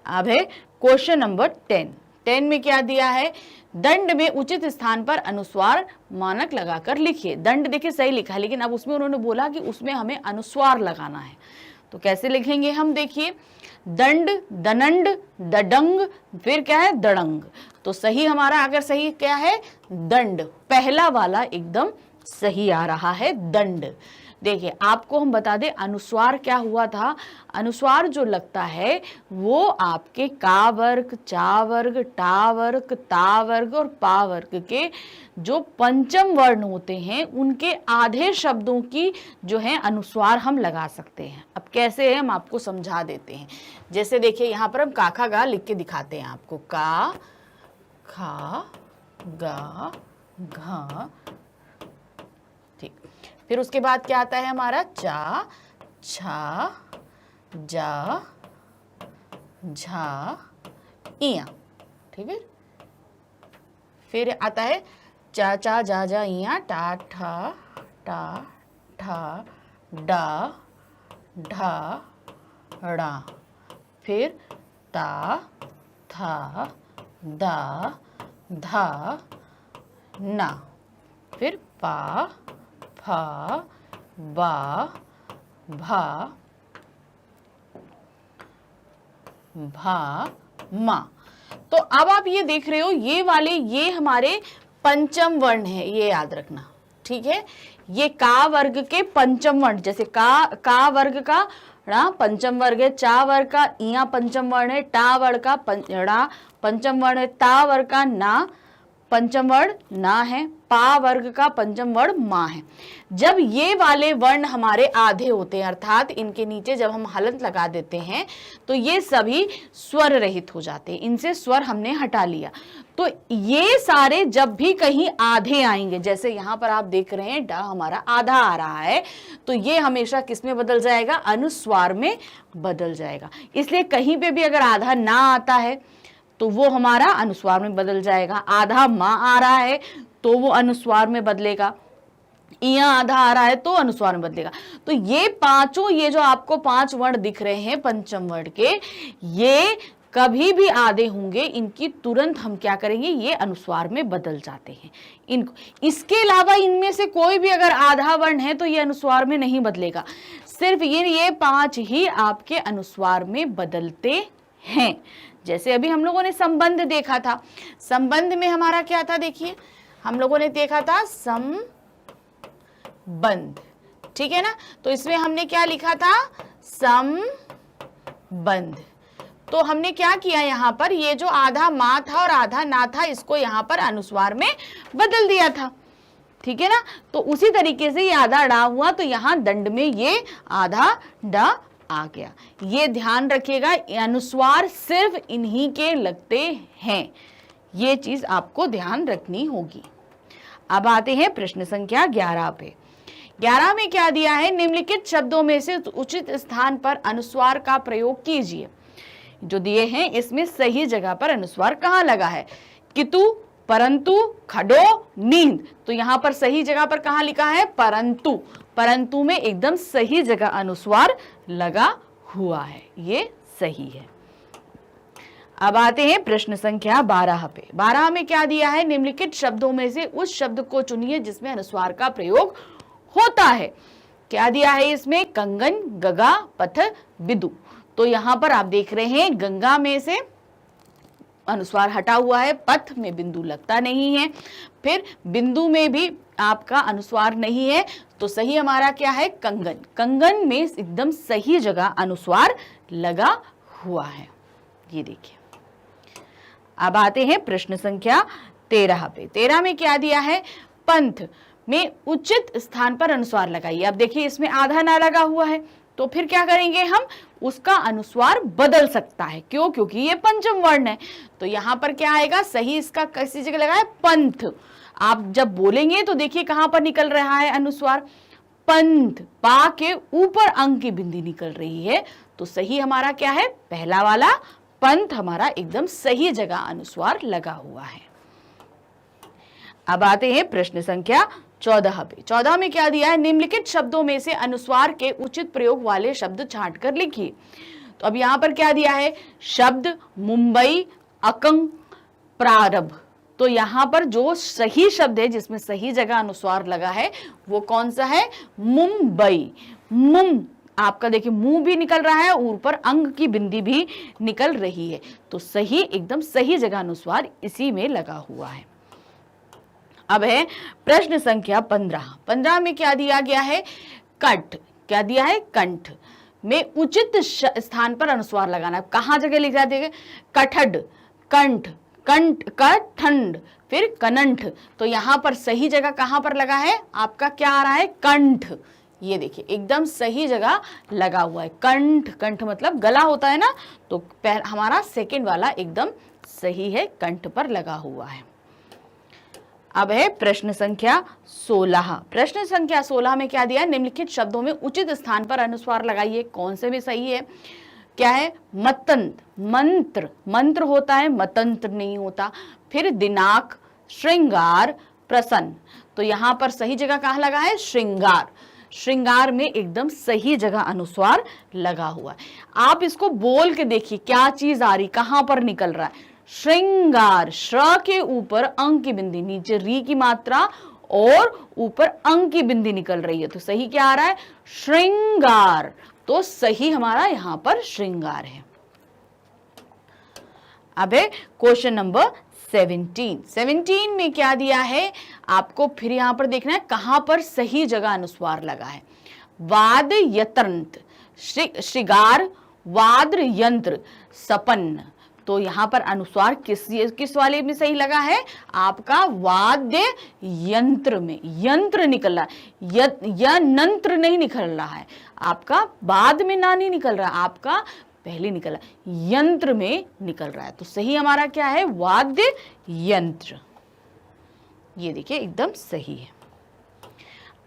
अब है क्वेश्चन नंबर 10। 10 में क्या दिया है, दंड में उचित स्थान पर अनुस्वार मानक लगाकर लिखिए। दंड देखिए सही लिखा है, लेकिन अब उसमें उन्होंने बोला कि उसमें हमें अनुस्वार लगाना है। तो कैसे लिखेंगे हम, देखिए दंड, दनंड, दडंग, फिर क्या है दड़ंग। तो सही हमारा अगर सही क्या है, दंड, पहला वाला एकदम सही आ रहा है, दंड। देखिए आपको हम बता दें अनुस्वार क्या हुआ था, अनुस्वार जो लगता है वो आपके का वर्ग, चा वर्ग, टा वर्ग, ता वर्ग और पा वर्ग के जो पंचम वर्ण होते हैं उनके आधे शब्दों की जो है अनुस्वार हम लगा सकते हैं। अब कैसे है हम आपको समझा देते हैं। जैसे देखिए यहाँ पर हम का खा गा लिख के दिखाते हैं आपको, का खा गा घा, ठीक। फिर उसके बाद क्या आता है हमारा, चा, छा, जा, झा, इया, ठीक है। फिर आता है चा चा जा जा इया, टा ठा टा ठा डा ढा ड़ा, फिर ता था दा धा ना, फिर पा फा बा भा भा मा। तो अब आप ये देख रहे हो ये वाले ये हमारे पंचम वर्ण है, ये याद रखना, ठीक है। ये का वर्ग के पंचम वर्ण, जैसे का वर्ग का ड़ा पंचम वर्ग है, चा वर्ग का इया पंचम वर्ण है, टा वर्ग का ड़ा पंचम वर्ण है, ता वर्ग का ना पंचम वर्ण ना है, पा वर्ग का पंचम वर्ण मा है। जब ये वाले वर्ण हमारे आधे होते हैं, अर्थात इनके नीचे जब हम हलंत लगा देते हैं तो ये सभी स्वर रहित हो जाते हैं, इनसे स्वर हमने हटा लिया। तो ये सारे जब भी कहीं आधे आएंगे, जैसे यहां पर आप देख रहे हैं डा हमारा आधा आ रहा है, तो ये हमेशा किस में बदल जाएगा, अनुस्वार में बदल जाएगा। इसलिए कहीं पे भी अगर आधा ना आता है तो वो हमारा अनुस्वार में बदल जाएगा। आधा माँ आ रहा है तो वो अनुस्वार में बदलेगा, इया आधा आ रहा है तो अनुस्वार में बदलेगा। तो ये पांचों, ये जो आपको 5 वर्ण दिख रहे हैं पंचम वर्ण के, ये कभी भी आधे होंगे, इनकी तुरंत हम क्या करेंगे, ये अनुस्वार में बदल जाते हैं इनको। इसके अलावा इनमें से कोई भी अगर आधा वर्ण है तो ये अनुस्वार में नहीं बदलेगा, सिर्फ ये 5 ही आपके अनुस्वार में बदलते हैं। जैसे अभी हम लोगों ने संबंध देखा था, संबंध में हमारा क्या था, देखिए हम लोगों ने देखा था संबंध, ठीक है ना। तो इसमें हमने क्या लिखा था, संबंध। तो हमने क्या किया, यहाँ पर ये जो आधा मा था और आधा ना था, इसको यहाँ पर अनुस्वार में बदल दिया था, ठीक है ना। तो उसी तरीके से ये आधा डा हुआ, तो यहाँ दंड में ये आधा डा आ गया। ये ध्यान रखिएगा, अनुस्वार सिर्फ इन्हीं के लगते हैं, ये चीज आपको ध्यान रखनी होगी। अब आते हैं प्रश्न संख्या 11 पे। 11 में क्या दिया है, निम्नलिखित शब्दों में से उचित स्थान पर अनुस्वार का प्रयोग कीजिए। जो दिए हैं इसमें सही जगह पर अनुस्वार कहाँ लगा है, कितु, परंतु, खडो, नींद। तो यहाँ पर सही जगह पर कहाँ लिखा है, परंतु। परंतु में एकदम सही जगह अनुस्वार लगा हुआ है, ये सही है। अब आते हैं प्रश्न संख्या 12 पे। 12 में क्या दिया है, निम्नलिखित शब्दों में से उस शब्द को चुनिए जिसमें अनुस्वार का प्रयोग होता है। क्या दिया है इसमें, कंगन, गगा, पथ, बिदु। तो यहां पर आप देख रहे हैं गंगा में से अनुस्वार हटा हुआ है, पथ में बिंदु लगता नहीं है, फिर बिंदु में भी आपका अनुस्वार नहीं है, तो सही हमारा क्या है, कंगन। कंगन में एकदम सही जगह अनुस्वार लगा हुआ है, ये देखिए। अब आते हैं प्रश्न संख्या 13 पे। 13 में क्या दिया है, पंथ में उचित स्थान पर अनुस्वार लगाइए। अब देखिए इसमें आधा ना लगा हुआ है, तो फिर क्या करेंगे हम, उसका अनुस्वार बदल सकता है, क्यों, क्योंकि ये पंचम वर्ण है। तो यहां पर क्या आएगा, सही इसका कैसी जगह लगा है, पंथ। आप जब बोलेंगे तो देखिए कहां पर निकल रहा है अनुस्वार, पंथ, पा के ऊपर अंग की बिंदी निकल रही है, तो सही हमारा क्या है, पहला वाला पंथ हमारा एकदम सही जगह अनुस्वार लगा हुआ है। अब आते हैं प्रश्न संख्या 14 पे। 14 में क्या दिया है, निम्नलिखित शब्दों में से अनुस्वार के उचित प्रयोग वाले शब्द छांट कर लिखिए। तो अब यहां पर क्या दिया है, शब्द मुंबई, अकंग, प्रारंभ। तो यहां पर जो सही शब्द है जिसमें सही जगह अनुस्वार लगा है वो कौन सा है, मुंबई। मुम आपका देखिए मुंह भी निकल रहा है, ऊपर अंग की बिंदी भी निकल रही है, तो सही एकदम सही जगह अनुस्वार इसी में लगा हुआ है। अब है प्रश्न संख्या 15। 15 में क्या दिया गया है, कट। क्या दिया है, कंठ में उचित स्थान पर अनुस्वार लगाना। कहां जगह लिखा देगा, कठड, कंठ, कंठ, कठंड, फिर कनंठ। तो यहां पर सही जगह कहां पर लगा है, आपका क्या आ रहा है, कंठ। ये देखिए एकदम सही जगह लगा हुआ है, कंठ। कंठ मतलब गला होता है ना, तो हमारा सेकंड वाला एकदम सही है, कंठ पर लगा हुआ है। अब है प्रश्न संख्या 16। प्रश्न संख्या 16 में क्या दिया है, निम्नलिखित शब्दों में उचित स्थान पर अनुस्वार लगाइए। कौन से में सही है, क्या है, मतंत्र, मंत्र, मंत्र होता है, मतंत्र नहीं होता। फिर दिनांक, श्रृंगार, प्रसन्न। तो यहां पर सही जगह कहां लगा है? श्रृंगार। श्रृंगार में एकदम सही जगह अनुस्वार लगा हुआ है। आप इसको बोल के देखिए क्या चीज आ रही, कहां पर निकल रहा है? श्रृंगार। श्र के ऊपर अंक की बिंदी, नीचे री की मात्रा और ऊपर अंक की बिंदी निकल रही है। तो सही क्या आ रहा है? श्रृंगार। तो सही हमारा यहां पर श्रृंगार है। अब है क्वेश्चन नंबर 17 में क्या दिया है आपको? फिर यहां पर देखना है कहां पर सही जगह अनुस्वार लगा है। वाद यंत्र, श्रृंगार, वाद्र यंत्र, सपन्न। तो यहां पर अनुस्वार किस वाले में सही लगा है? आपका वाद्य यंत्र में। यंत्र निकल रहा है, यंत्र नहीं निकल रहा है आपका, बाद में ना नहीं निकल रहा, आपका पहले निकल रहा है, यंत्र में निकल रहा है। तो सही हमारा क्या है? वाद्य यंत्र। ये देखिए एकदम सही है।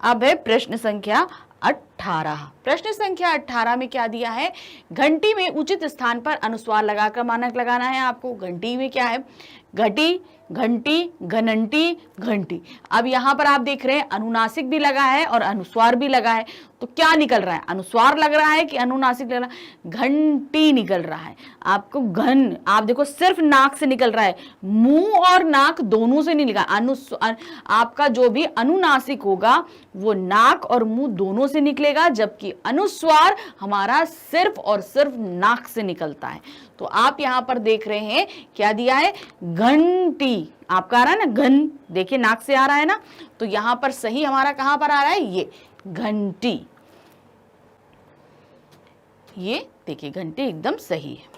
अब है प्रश्न संख्या 18। प्रश्न संख्या 18 में क्या दिया है? घंटी में उचित स्थान पर अनुस्वार लगाकर मानक लगाना है आपको। घंटी में क्या है? घटी, घंटी, घनंटी, घंटी। अब यहां पर आप देख रहे हैं अनुनासिक भी लगा है और अनुस्वार भी लगा है। तो क्या निकल रहा है? अनुस्वार लग रहा है कि अनुनासिक लग रहा है? घंटी निकल रहा है आपको। घन, आप देखो सिर्फ नाक से निकल रहा है, मुंह और नाक दोनों से नहीं निकला। आपका जो भी अनुनासिक होगा वो नाक और मुंह दोनों से निकलेगा, जबकि अनुस्वार हमारा सिर्फ और सिर्फ नाक से निकलता है। तो आप यहां पर देख रहे हैं क्या दिया है? घंटी। आपका आ रहा है ना घन, देखिए नाक से आ रहा है ना। तो यहां पर सही हमारा कहां पर आ रहा है? ये घंटी। ये देखिए घंटी एकदम सही है।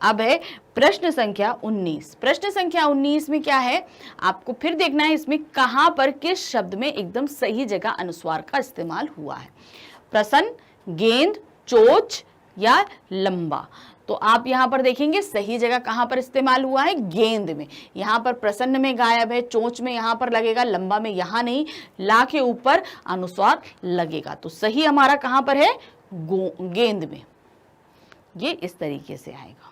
अब है प्रश्न संख्या 19। प्रश्न संख्या 19 में क्या है आपको फिर देखना है, इसमें कहां पर किस शब्द में एकदम सही जगह अनुस्वार का इस्तेमाल हुआ है। प्रसन्न, गेंद, चोच या लंबा। तो आप यहां पर देखेंगे सही जगह कहां पर इस्तेमाल हुआ है? गेंद में। यहां पर प्रसन्न में गायब है, चोच में यहां पर लगेगा, लंबा में यहां नहीं, ला के ऊपर अनुस्वार लगेगा। तो सही हमारा कहां पर है? गेंद में। ये इस तरीके से आएगा।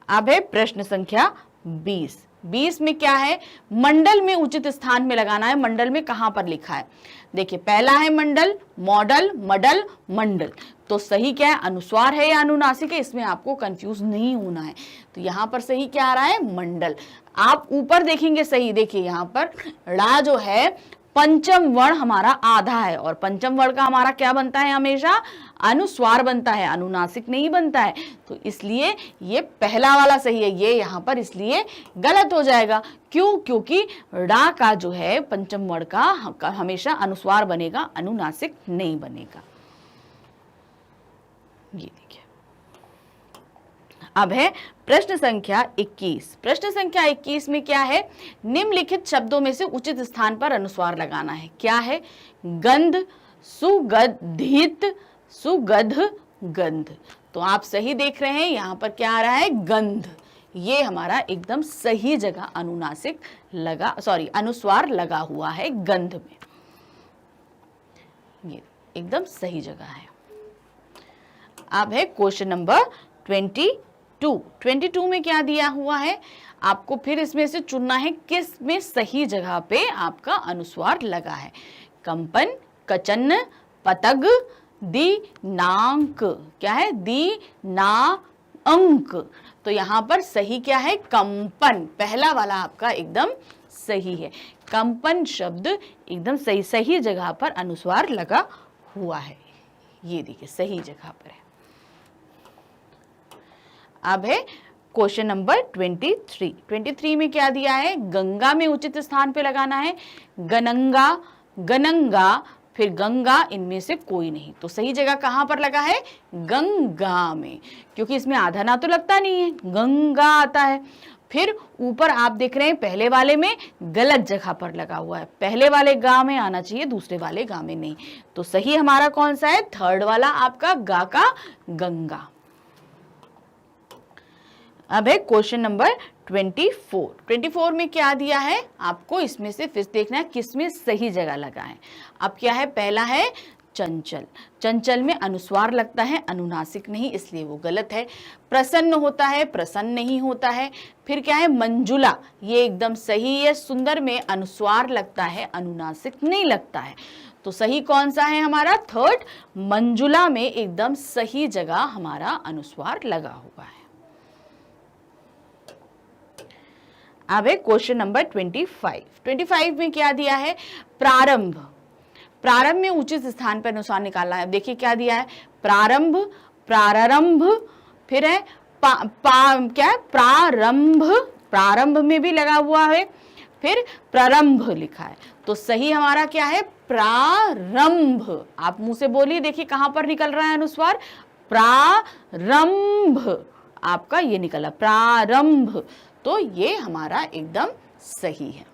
अब है प्रश्न संख्या 20। 20 में क्या है? मंडल में उचित स्थान में लगाना है। मंडल में कहां पर लिखा है? देखिए पहला है मंडल, मॉडल, मडल, मंडल। तो सही क्या है? अनुस्वार है या अनुनासिक है? इसमें आपको कंफ्यूज नहीं होना है। तो यहां पर सही क्या आ रहा है? मंडल। आप ऊपर देखेंगे सही, देखिए यहां पर ड़ा जो है पंचम वर्ण हमारा आधा है, और पंचम वर्ण का हमारा क्या बनता है? हमेशा अनुस्वार बनता है, अनुनासिक नहीं बनता है। तो इसलिए ये पहला वाला सही है, ये यहां पर इसलिए गलत हो जाएगा। क्यों? क्योंकि ड़ा का जो है पंचम वर्ण का हमेशा अनुस्वार बनेगा, अनुनासिक नहीं बनेगा। ये देखिए। अब है प्रश्न संख्या 21। प्रश्न संख्या 21 में क्या है? निम्नलिखित शब्दों में से उचित स्थान पर अनुस्वार लगाना है। क्या है? गंध, सुगंधित, सुगंध, गंध। तो आप सही देख रहे हैं, यहां पर क्या आ रहा है? गंध। ये हमारा एकदम सही जगह अनुनासिक लगा, अनुस्वार लगा हुआ है गंध में। ये एकदम सही जगह है। अब है क्वेश्चन नंबर 22 में क्या दिया हुआ है आपको? फिर इसमें से चुनना है किस में सही जगह पे आपका अनुस्वार लगा है। कंपन, कचन, पतग, दिनांक। क्या है? दिनांक। तो यहां पर सही क्या है? कंपन। पहला वाला आपका एकदम सही है। कंपन शब्द एकदम सही जगह पर अनुस्वार लगा हुआ है। ये देखिए सही जगह पर है। अब है क्वेश्चन नंबर 23 में क्या दिया है? गंगा में उचित स्थान पे लगाना है। गनंगा, गनंगा, फिर गंगा, इनमें से कोई नहीं। तो सही जगह कहां पर लगा है? गंगा में, क्योंकि इसमें आधा ना तो लगता नहीं है, गंगा आता है। फिर ऊपर आप देख रहे हैं पहले वाले में गलत जगह पर लगा हुआ है, पहले वाले गा में आना चाहिए, दूसरे वाले गा में नहीं। तो सही हमारा कौन सा है? थर्ड वाला आपका गा का गंगा। अब है क्वेश्चन नंबर 24 में क्या दिया है आपको? इसमें से फिर देखना है किसमें सही जगह लगा है। अब क्या है? पहला है चंचल। चंचल में अनुस्वार लगता है, अनुनासिक नहीं, इसलिए वो गलत है। प्रसन्न होता है, प्रसन्न नहीं होता है। फिर क्या है, मंजुला, ये एकदम सही है। सुंदर में अनुस्वार लगता है, अनुनासिक नहीं लगता है। तो सही कौन सा है हमारा, थर्ड, मंजुला में एकदम सही जगह हमारा अनुस्वार लगा हुआ है। अब है क्वेश्चन नंबर 25। 25 में क्या दिया है, प्रारंभ। प्रारंभ में उचित स्थान पर अनुस्वार निकालना है। देखिए क्या दिया है, प्रारंभ, प्रारंभ, फिर है क्या है, प्रारंभ, प्रारंभ में भी लगा हुआ है, फिर प्रारंभ लिखा है। तो सही हमारा क्या है, प्रारंभ। आप मुंह से बोलिए, देखिए कहां पर निकल रहा है अनुस्वार, प्रारंभ, आपका ये निकला प्रारंभ। तो ये हमारा एकदम सही है।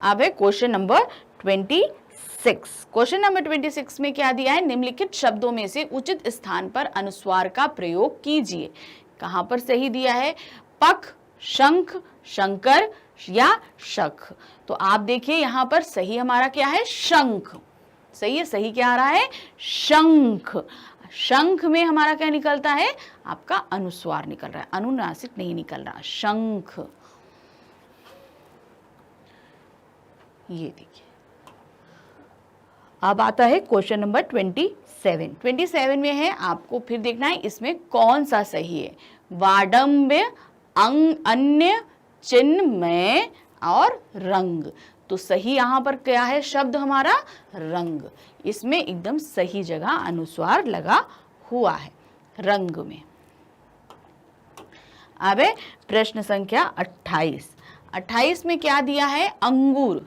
अब है क्वेश्चन नंबर 26। क्वेश्चन नंबर 26 में क्या दिया है, निम्नलिखित शब्दों में से उचित स्थान पर अनुस्वार का प्रयोग कीजिए। कहां पर सही दिया है, पख, शंख, शंकर या शख। तो आप देखिए यहां पर सही हमारा क्या है, शंख। सही है, सही क्या आ रहा है, शंख। शंख में हमारा क्या निकलता है, आपका अनुस्वार निकल रहा है, अनुनासिक नहीं निकल रहा, शंख। ये देखिए। अब आता है क्वेश्चन नंबर 27। 27 में है, आपको फिर देखना है इसमें कौन सा सही है, वाडम्ब्य, अन्य, चिन्मय और रंग। तो सही यहां पर क्या है शब्द हमारा, रंग। इसमें एकदम सही जगह अनुस्वार लगा हुआ है, रंग में। अब है प्रश्न संख्या 28। 28 में क्या दिया है, अंगूर।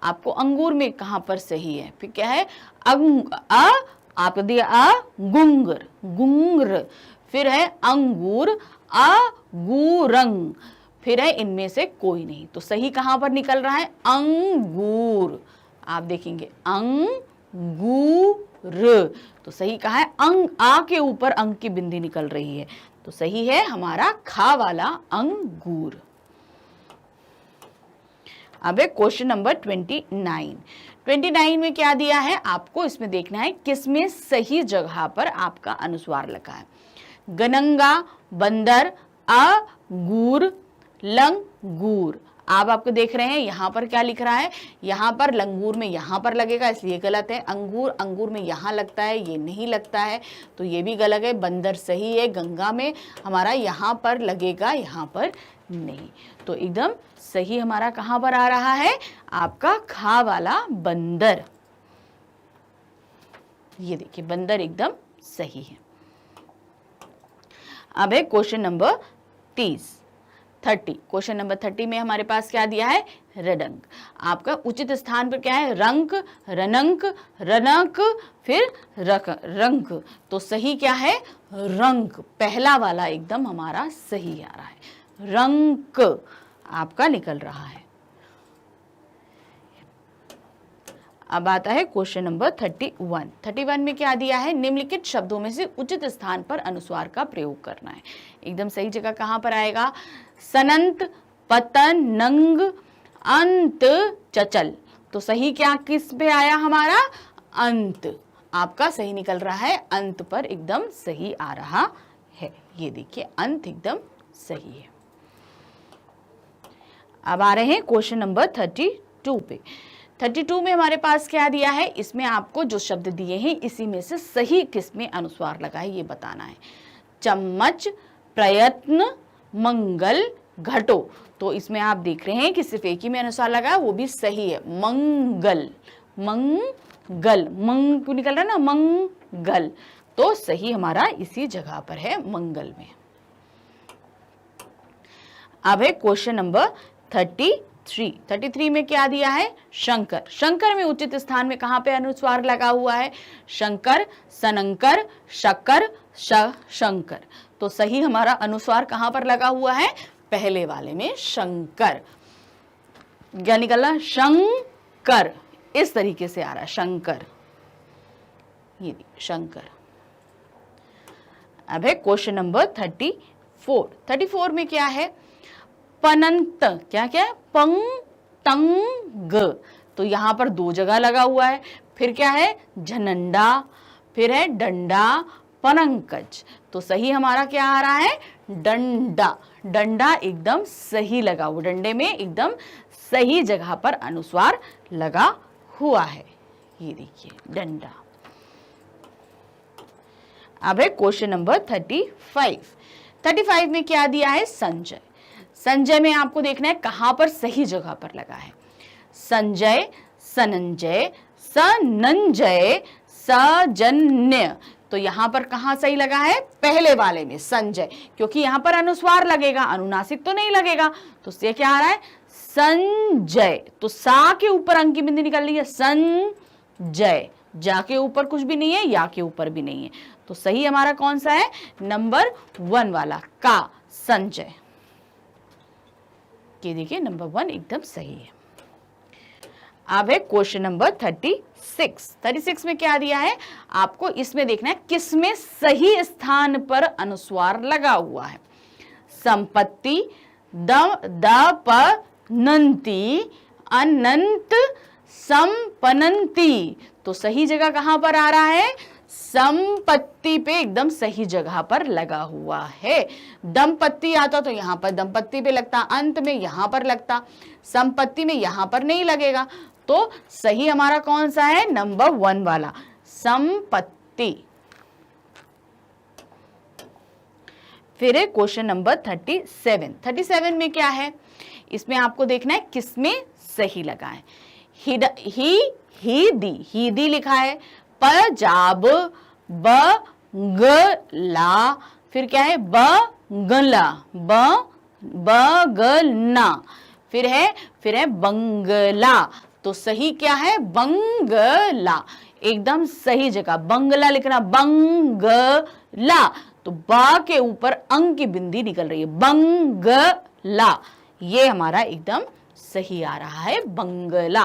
आपको अंगूर में कहां पर सही है, फिर क्या है, आपको दिया गुंगर, गुंगर, फिर है अंगूर, अगूरंग, फिर है इनमें से कोई नहीं। तो सही कहां पर निकल रहा है, अंगूर। आप देखेंगे अंगूर। तो सही कहा है, आ के ऊपर अंग की बिंदी निकल रही है। तो सही है हमारा खा वाला अंगूर। अब है क्वेश्चन नंबर 29। 29 में क्या दिया है, आपको इसमें देखना है किसमें सही जगह पर आपका अनुस्वार लगा है। गनंगा, बंदर, अगूर, लंगूर। आप आपको देख रहे हैं यहां पर क्या लिख रहा है, यहां पर लंगूर में यहां पर लगेगा, इसलिए गलत है। अंगूर, अंगूर में यहां लगता है, ये नहीं लगता है, तो ये भी गलत है। बंदर सही है, गंगा में हमारा यहां पर लगेगा, यहां पर नहीं। तो एकदम सही हमारा कहां पर आ रहा है, आपका खा वाला बंदर। ये देखिए बंदर एकदम सही है। अब है क्वेश्चन नंबर 30। क्वेश्चन नंबर 30 में हमारे पास क्या दिया है, रडंक। आपका उचित स्थान पर क्या है, रंक, रनंक, रनक, फिर रंक। तो सही क्या है, रंक, पहला वाला एकदम हमारा सही आ रहा है, रंक आपका निकल रहा है। अब आता है क्वेश्चन नंबर 31। 31 में क्या दिया है, निम्नलिखित शब्दों में से उचित स्थान पर अनुस्वार का प्रयोग करना है। एकदम सही जगह कहां पर आएगा, सनंत, पतन, नंग, अंत, चचल। तो सही क्या किस पे आया हमारा, अंत। आपका सही निकल रहा है, अंत पर एकदम सही आ रहा है। ये देखिए अंत एकदम सही है। अब आ रहे हैं क्वेश्चन नंबर 32 पे। 32 में हमारे पास क्या दिया है, इसमें आपको जो शब्द दिए हैं इसी में से सही किस में अनुस्वार लगा है ये बताना है। चम्मच, प्रयत्न, मंगल, घटो। तो इसमें आप देख रहे हैं कि सिर्फ एक ही में अनुस्वार लगा है, वो भी सही है, मंगल, मंगल, मंग क्यों निकल रहा है ना, मंगल। तो सही हमारा इसी जगह पर है, मंगल में। अब है क्वेश्चन नंबर 33 में क्या दिया है, शंकर। शंकर में उचित स्थान में कहां पे अनुस्वार लगा हुआ है, शंकर, सनंकर, शक्कर, शंकर। तो सही हमारा अनुस्वार कहां पर लगा हुआ है, पहले वाले में, शंकर। क्या निकला, शंकर, इस तरीके से आ रहा है, शंकर, ये शंकर। अब है क्वेश्चन नंबर 34 में क्या है, पनंत। क्या क्या है, पंग पतंग, तो यहां पर 2 जगह लगा हुआ है। फिर क्या है, झनंडा, फिर है डंडा, पनंकज, तो सही हमारा क्या आ रहा है, डंडा। डंडा एकदम सही लगा हुआ, डंडे में एकदम सही जगह पर अनुस्वार लगा हुआ है। ये देखिए डंडा। अब है क्वेश्चन नंबर 35। 35 में क्या दिया है, संजय। संजय में आपको देखना है कहां पर सही जगह पर लगा है। संजय, सनंजय, सनंजय, सजन्य, तो यहां पर कहां सही लगा है, पहले वाले में संजय, क्योंकि यहां पर अनुस्वार लगेगा, अनुनासिक तो नहीं लगेगा। तो ये क्या आ रहा है, संजय, तो सा के ऊपर अंक की बिंदी निकल रही है, संजय, जा के ऊपर कुछ भी नहीं है, या के ऊपर भी नहीं है, तो सही हमारा कौन सा है, नंबर 1 वाला का, संजय। ये देखिए नंबर 1 एकदम सही है। अब है क्वेश्चन नंबर 36। 36 में क्या दिया है आपको, इसमें देखना है किसमें सही स्थान पर अनुस्वार लगा हुआ है। संपत्ति, दपनंती, अनंत, संपनंती, तो सही जगह कहां पर आ रहा है, संपत्ति पे एकदम सही जगह पर लगा हुआ है। दंपत्ति आता तो यहां पर दंपत्ति पे लगता, अंत में यहां पर लगता, संपत्ति में यहां पर नहीं लगेगा, तो सही हमारा कौन सा है, नंबर 1 वाला, संपत्ति। फिर है क्वेश्चन नंबर 37। 37 में क्या है, इसमें आपको देखना है किसमें सही लगा है। ही दी लिखा है, पंजाब, बगला, फिर क्या है, बगला, बगलना, फिर है बंगला, तो सही क्या है, बंगला, एकदम सही जगह, बंगला लिखना, बंगला, तो बा के ऊपर अंक की बिंदी निकल रही है, बंगला, ये हमारा एकदम सही आ रहा है, बंगला।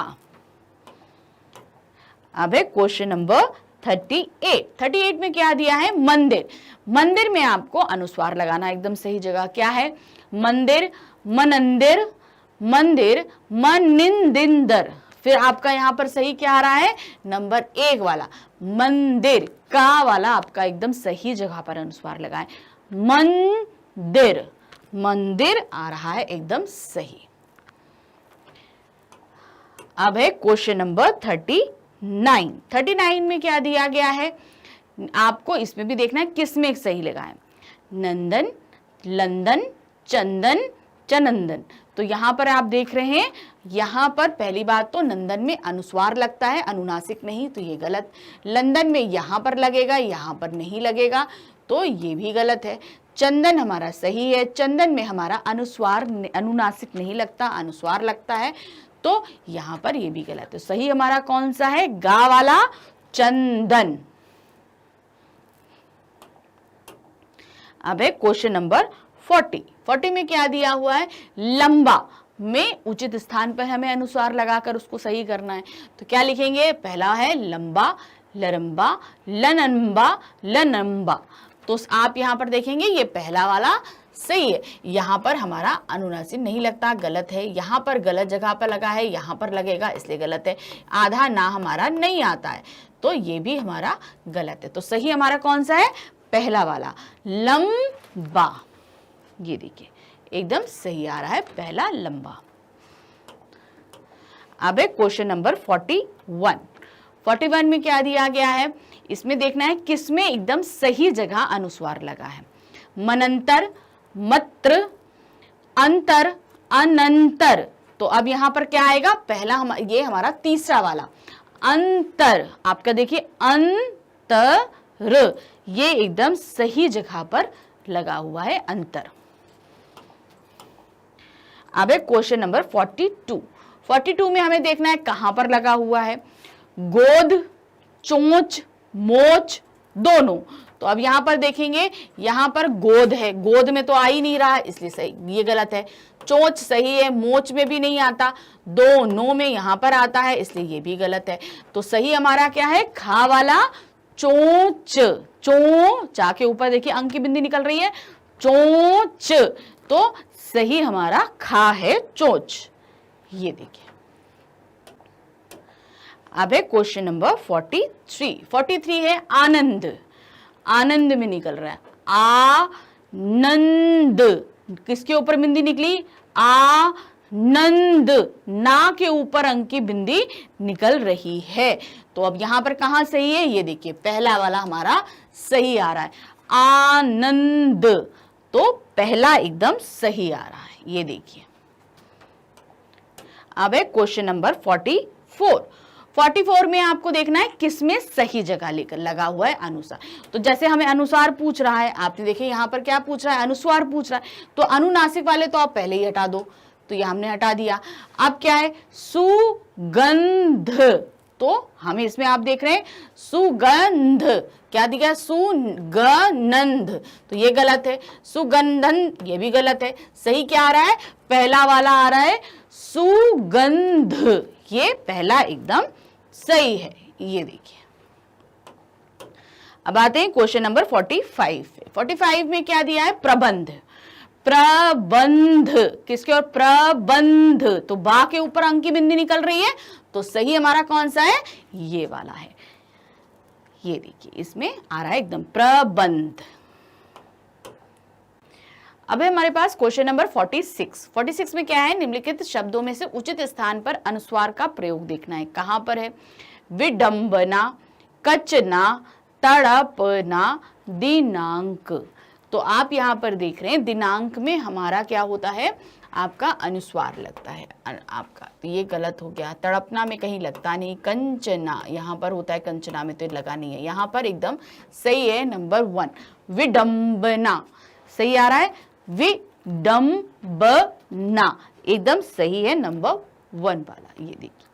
अब है क्वेश्चन नंबर 38। 38 में क्या दिया है, मंदिर। मंदिर में आपको अनुस्वार लगाना एकदम सही जगह, क्या है, मंदिर, मनंदिर, मंदिर, मनिंदिंदर, फिर आपका यहां पर सही क्या आ रहा है, नंबर 1 वाला, मंदिर, का वाला आपका एकदम सही जगह पर अनुस्वार लगाए, मंदिर, मंदिर आ रहा है एकदम सही। अब है क्वेश्चन नंबर 39। 39 में क्या दिया गया है आपको, इसमें भी देखना है किसमें सही लगा है, नंदन, लंदन, चंदन, चनंदन, तो यहां पर आप देख रहे हैं, यहां पर पहली बात तो नंदन में अनुस्वार लगता है, अनुनासिक नहीं, तो ये गलत। लंदन में यहां पर लगेगा, यहां पर नहीं लगेगा, तो ये भी गलत है। चंदन हमारा सही है, चंदन में हमारा अनुस्वार, अनुनासिक नहीं लगता, अनुस्वार लगता है, तो यहां पर ये भी गलत है। सही हमारा कौन सा है, गा वाला, चंदन। अब है क्वेश्चन नंबर 40। 40 में क्या दिया हुआ है, लंबा में उचित स्थान पर हमें अनुस्वार लगाकर उसको सही करना है, तो क्या लिखेंगे, पहला है लंबा, लरंबा, लनंबा, लनंबा, तो आप यहां पर देखेंगे ये पहला वाला सही है, यहां पर हमारा अनुनासिक नहीं लगता, गलत है, यहां पर गलत जगह पर लगा है, यहां पर लगेगा इसलिए गलत है, आधा ना हमारा नहीं आता है, तो ये भी हमारा गलत है, तो सही हमारा कौन सा है, पहला वाला, लंबा। ये देखिए एकदम सही आ रहा है, पहला लंबा। अब है क्वेश्चन नंबर 41। 41 में क्या दिया गया है, इसमें देखना है किसमें एकदम सही जगह अनुस्वार लगा है, मनंतर, मत्र, अंतर, अनंतर, तो अब यहां पर क्या आएगा, पहला ये हमारा तीसरा वाला, अंतर, आपका देखिए अंतर, ये एकदम सही जगह पर लगा हुआ है, अंतर। अब है क्वेश्चन नंबर 42। 42 में हमें देखना है कहां पर लगा हुआ है, गोद, चोंच, मोच, दोनों, तो अब यहां पर देखेंगे, यहां पर गोद है, गोद में तो आ ही नहीं रहा है इसलिए सही, ये गलत है। चोंच सही है, मोच में भी नहीं आता, दोनों में यहां पर आता है इसलिए ये भी गलत है, तो सही हमारा क्या है, खा वाला, चोंच, चा के ऊपर देखिए अंक की बिंदी निकल रही है, चोंच, तो सही हमारा खा है, चोंच। ये देखिए अब है क्वेश्चन नंबर 43। 43 है आनंद। आनंद में निकल रहा है आनंद, किसके ऊपर बिंदी निकली? आनंद, ना के ऊपर अंक की बिंदी निकल रही है। तो अब यहां पर कहां सही है? ये देखिए पहला वाला हमारा सही आ रहा है, आनंद, तो पहला एकदम सही आ रहा है। ये देखिए अब है क्वेश्चन नंबर 44। 44 में आपको देखना है किसमें सही जगह लेकर लगा हुआ है अनुसार। तो जैसे हमें अनुसार पूछ रहा है, आपने देखे यहां पर क्या पूछ रहा है? अनुस्वार पूछ रहा है, तो अनुनासिक वाले तो आप पहले ही हटा दो, तो ये हमने हटा दिया। अब क्या है? सुगंध, तो हमें इसमें आप देख रहे हैं सुगंध, क्या दिखा? सुगंध, तो ये गलत है। सुगंधन, ये भी गलत है। सही क्या आ रहा है? पहला वाला आ रहा है सुगंध, ये पहला एकदम सही है। ये देखिए अब आते हैं क्वेश्चन नंबर 45। 45 में क्या दिया है? प्रबंध। प्रबंध, किसके और? प्रबंध, तो बा के ऊपर अंक की बिंदी निकल रही है, तो सही हमारा कौन सा है? ये वाला है। ये देखिए इसमें आ रहा है एकदम प्रबंध। अब है हमारे पास क्वेश्चन नंबर 46। 46 में क्या है? निम्नलिखित शब्दों में से उचित स्थान पर अनुस्वार का प्रयोग देखना है। कहां पर है? विडंबना, कचना, तड़पना, दिनांक। तो आप यहां पर देख रहे हैं दिनांक में हमारा क्या होता है? आपका अनुस्वार लगता है आपका, तो ये गलत हो गया। तड़पना में कहीं लगता नहीं। कंचना यहाँ पर होता है, कंचना में तो लगा नहीं है। यहाँ पर एकदम सही है नंबर 1। विडंबना सही आ रहा है, विडंबना एकदम सही है नंबर 1 वाला। ये देखिए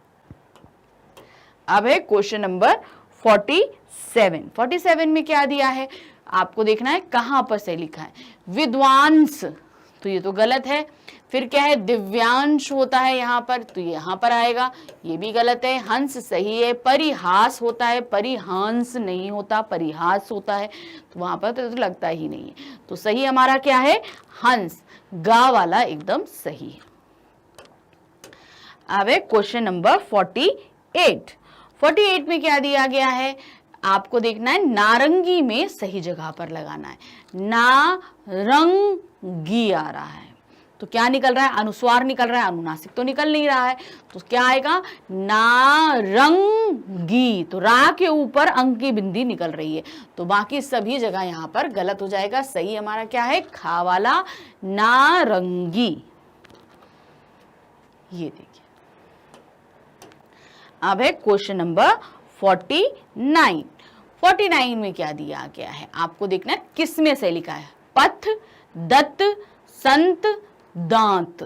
अब है क्वेश्चन नंबर 47। 47 में क्या दिया है? आपको देखना है कहां पर से लिखा है। विद्वांस, तो ये तो गलत है। फिर क्या है? दिव्यांश होता है यहाँ पर, तो यहाँ पर आएगा, ये भी गलत है। हंस सही है। परिहास होता है, परिहांस नहीं होता, परिहास होता है, तो वहां पर तो लगता ही नहीं है। तो सही हमारा क्या है? हंस, गा वाला एकदम सही है। अब है क्वेश्चन नंबर 48। 48 में क्या दिया गया है? आपको देखना है नारंगी में सही जगह पर लगाना है। नारंगी आ रहा है, तो क्या निकल रहा है? अनुस्वार निकल रहा है, अनुनासिक तो निकल नहीं रहा है, तो क्या आएगा? नारंगी, तो रा के ऊपर अंक की बिंदी निकल रही है, तो बाकी सभी जगह यहां पर गलत हो जाएगा। सही हमारा क्या है? खा वाला, नारंगी। ये देखिए अब है क्वेश्चन नंबर 49। 49 में क्या दिया गया है? आपको देखना है किसमें से लिखा है। पथ, दत्त, संत, दांत।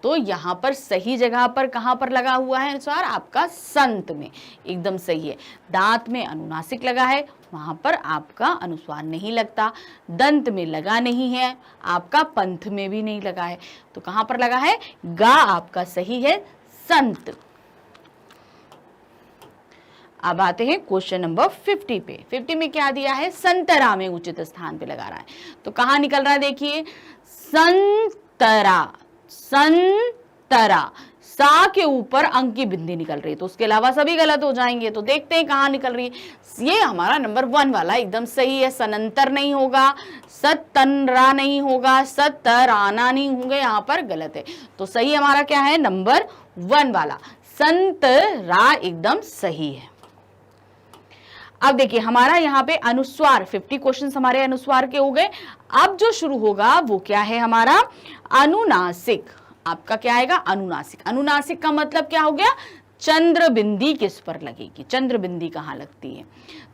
तो यहां पर सही जगह पर कहां पर लगा हुआ है अनुस्वार? आपका संत में एकदम सही है। दांत में अनुनासिक लगा है, वहां पर आपका अनुस्वार नहीं लगता। दंत में लगा नहीं है, आपका पंथ में भी नहीं लगा है, तो कहां पर लगा है? गा आपका सही है, संत। अब आते हैं क्वेश्चन नंबर 50 पे। 50 में क्या दिया है? संतरा में उचित स्थान पे लगा रहा है, तो कहां निकल रहा है? देखिए संतरा, संतरा, सा के ऊपर अंक की बिंदी निकल रही है, तो उसके अलावा सभी गलत हो जाएंगे। तो देखते हैं कहां निकल रही है। ये हमारा नंबर 1 वाला एकदम सही है। सनंतर नहीं होगा, सतनरा नहीं होगा, सतराना नहीं होंगे, यहां पर गलत है। तो सही हमारा क्या है? नंबर 1 वाला संतरा एकदम सही है। अब देखिए हमारा यहाँ पे अनुस्वार 50 क्वेश्चंस हमारे अनुस्वार के हो गए। अब जो शुरू होगा वो क्या है? हमारा अनुनासिक। आपका क्या आएगा? अनुनासिक। अनुनासिक का मतलब क्या हो गया? चंद्र बिंदी किस पर लगेगी, चंद्र बिंदी कहाँ लगती है।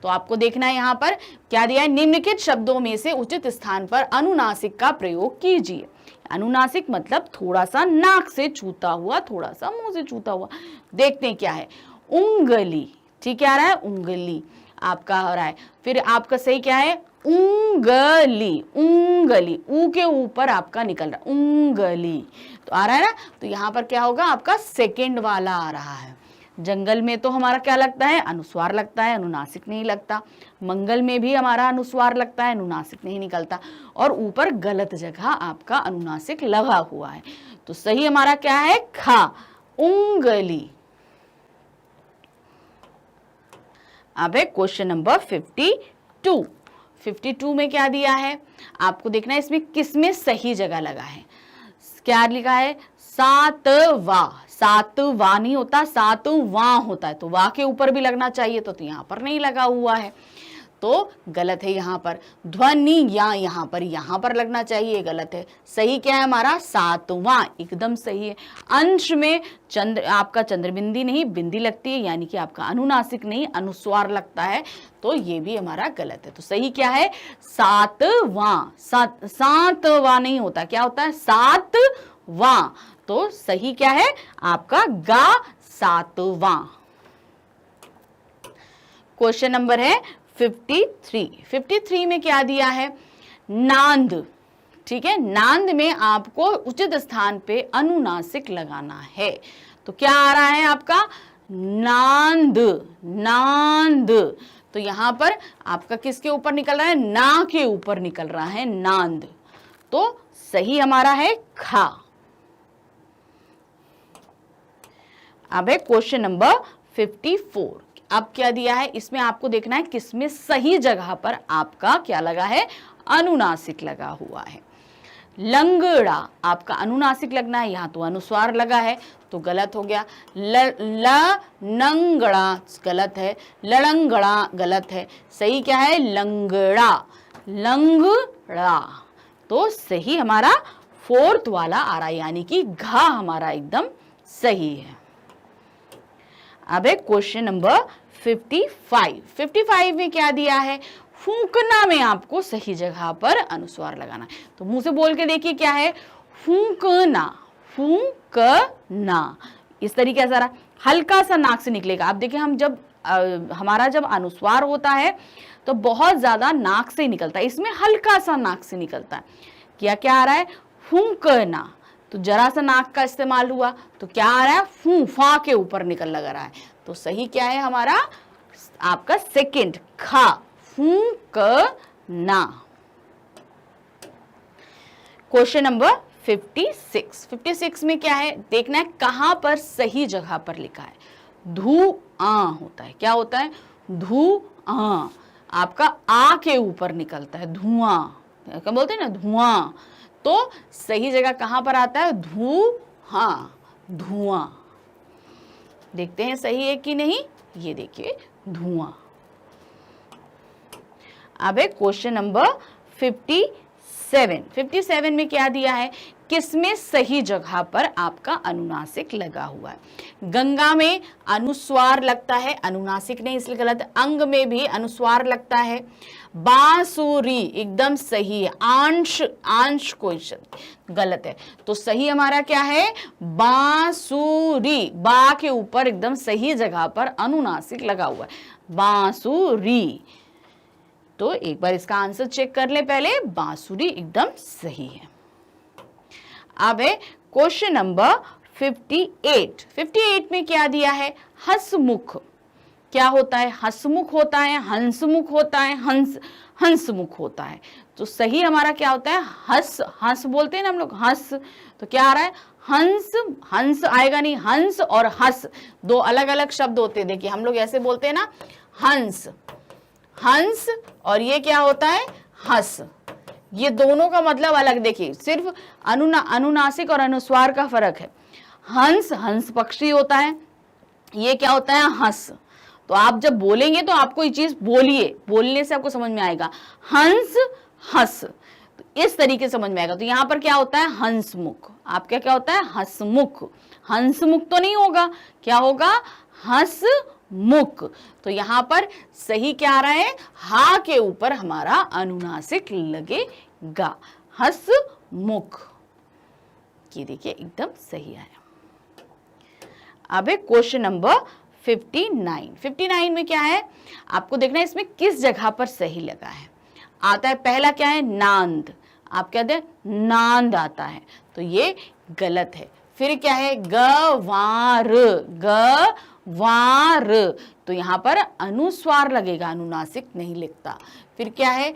तो आपको देखना है यहाँ पर क्या दिया है? निम्नलिखित शब्दों में से उचित स्थान पर अनुनासिक का प्रयोग कीजिए। अनुनासिक मतलब थोड़ा सा नाक से छूता हुआ, थोड़ा सा मुंह से छूता हुआ। देखते हैं क्या है। उंगली, ठीक है आ रहा है, उंगली आपका हो रहा है। फिर आपका सही क्या है? उंगली, उंगली, ऊ के ऊपर आपका निकल रहा है, उंगली, तो आ रहा है ना। तो यहाँ पर क्या होगा? आपका सेकंड वाला आ रहा है। जंगल में तो हमारा क्या लगता है? अनुस्वार लगता है, अनुनासिक नहीं लगता। मंगल में भी हमारा अनुस्वार लगता है, अनुनासिक नहीं निकलता। और ऊपर गलत जगह आपका अनुनासिक लगा हुआ है, तो सही हमारा क्या है? खा, उंगली। अब है क्वेश्चन नंबर 52। 52 में क्या दिया है आपको देखना है, इसमें किसमें सही जगह लगा है। क्या लिखा है, सातवा। सातवा नहीं होता, सातवां होता है, तो वा के ऊपर भी लगना चाहिए, तो यहाँ पर नहीं लगा हुआ है, तो गलत है। यहाँ पर ध्वनि या यहाँ पर लगना चाहिए, गलत है। सही क्या है हमारा, सातवां, एकदम सही है। अंश में आपका चंद्रबिंदी नहीं बिंदी लगती है, यानी कि आपका अनुनासिक नहीं अनुस्वार लगता है, तो ये भी हमारा गलत है। तो सही क्या है, सातवां। सातवां नहीं होता, क्या होता है, सातवां। तो सही क्या है आपका गा, सातवां। क्वेश्चन नंबर है 53। 53 में क्या दिया है, नांद। ठीक है, नांद में आपको उचित स्थान पे अनुनासिक लगाना है। तो क्या आ रहा है आपका, नांद। नांद, तो यहां पर आपका किसके ऊपर निकल रहा है, ना के ऊपर निकल रहा है, नांद। तो सही हमारा है खा। अब है क्वेश्चन नंबर 54। अब क्या दिया है, इसमें आपको देखना है किसमें सही जगह पर आपका क्या लगा है, अनुनासिक लगा हुआ है। लंगड़ा आपका अनुनासिक लगना है, यहां तो अनुस्वार लगा है, तो गलत हो गया। लंगड़ा गलत है, लड़ंगड़ा गलत है। सही क्या है, लंगड़ा। लंगड़ा, तो सही हमारा फोर्थ वाला आ रहा है, यानी कि घा हमारा एकदम सही है। अब है क्वेश्चन नंबर 55। 55 में क्या दिया है, फूंकना में आपको सही जगह पर अनुस्वार लगाना है। तो मुंह से बोल के देखिए क्या है, फूंकना। फूंकना इस तरीके से हल्का सा नाक से निकलेगा। आप देखिए हम जब हमारा जब अनुस्वार होता है तो बहुत ज्यादा नाक से निकलता है, इसमें हल्का सा नाक से निकलता है। क्या क्या आ रहा है, फूंकना, तो जरा सा नाक का इस्तेमाल हुआ, तो क्या आ रहा है, फू, फा के ऊपर निकल लग रहा है। तो सही क्या है हमारा आपका सेकंड, खा, फूंकना। Question number 56। 56 में क्या है देखना है, कहां पर सही जगह पर लिखा है, धुआं होता है। क्या होता है, धुआं, आपका आ के ऊपर निकलता है, धुआं, क्या बोलते हैं ना, धुआं। तो सही जगह कहां पर आता है, धुआं। धुआं, देखते हैं सही है कि नहीं, ये देखिए धुआं। अब है क्वेश्चन नंबर 57। 57 में क्या दिया है, किसमें सही जगह पर आपका अनुनासिक लगा हुआ है। गंगा में अनुस्वार लगता है, अनुनासिक नहीं इसलिए गलत। अंग में भी अनुस्वार लगता है। बांसुरी एकदम सही है, आंश, आंश कोई शब्द गलत है, तो सही हमारा क्या है, बांसुरी। बा के ऊपर एकदम सही जगह पर अनुनासिक लगा हुआ है, बांसुरी। तो एक बार इसका आंसर चेक कर ले पहले, बांसुरी एकदम सही है। अब है क्वेश्चन नंबर 58। 58 में क्या दिया है, हंसमुख। क्या होता है, हंसमुख होता है, हंसमुख होता है, हंसमुख होता है। तो सही हमारा क्या होता है, हंस। हंस बोलते हैं ना हम लोग, हंस, तो क्या आ रहा है, हंस। हंस आएगा नहीं, हंस और हंस दो अलग अलग शब्द होते हैं। देखिए हम लोग ऐसे बोलते हैं ना, हंस, हंस, और ये क्या होता है, हंस। ये दोनों का मतलब अलग, देखिए सिर्फ अनुनासिक और अनुस्वार का फर्क है। हंस, हंस पक्षी होता है, ये क्या होता है, हंस। तो आप जब बोलेंगे तो आप कोई चीज बोलिए, बोलने से आपको समझ में आएगा, हंस, हंस, तो इस तरीके से समझ में आएगा। तो यहां पर क्या होता है, हंसमुख। आपका क्या होता है, हंसमुख। हंसमुख तो नहीं होगा, क्या होगा, हंसमुख। तो यहां पर सही क्या आ रहा है, हा के ऊपर हमारा अनुनासिक लगेगा, हंसमुख। ये देखिए एकदम सही आया। अब है क्वेश्चन नंबर 59। 59 में क्या है आपको देखना है, इसमें किस जगह पर सही लगा है। आता है पहला क्या है, नांद। आप क्या दें, नांद आता है, तो ये गलत है। फिर क्या है, गवार, गवार, तो यहां पर अनुस्वार लगेगा, अनुनासिक नहीं लिखता। फिर क्या है,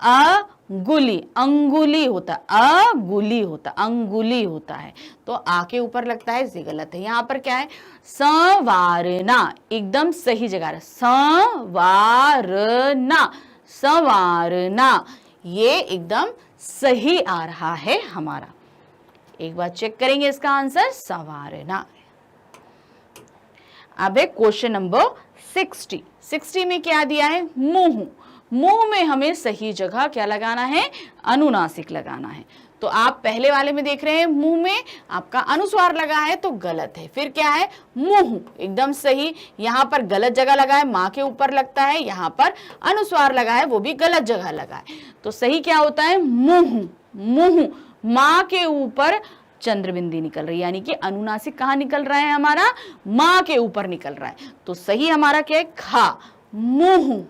अगुली, अंगुली होता है, अगुली होता, अंगुली होता है, तो आ के ऊपर लगता है, ये गलत है। यहां पर क्या है, संवारना, एकदम सही जगह, संवारना, संवारना, ये एकदम सही आ रहा है हमारा। एक बार चेक करेंगे इसका आंसर, संवारना। अब है क्वेश्चन नंबर 60। 60 में क्या दिया है, मुंह। मुंह में हमें सही जगह क्या लगाना है, अनुनासिक लगाना है। तो आप पहले वाले में देख रहे हैं मुंह में आपका अनुस्वार लगा है तो गलत है। फिर क्या है, मुंह एकदम सही, यहां पर गलत जगह लगा है, मां के ऊपर लगता है, यहां पर अनुस्वार लगा है, वो भी गलत जगह लगा है। तो सही क्या होता है, मुंह। मुंह, मां के ऊपर चंद्रबिंदी निकल रही है, यानी कि अनुनासिक कहां निकल रहा है हमारा, मां के ऊपर निकल रहा है। तो सही हमारा क्या है, खा, मुंह।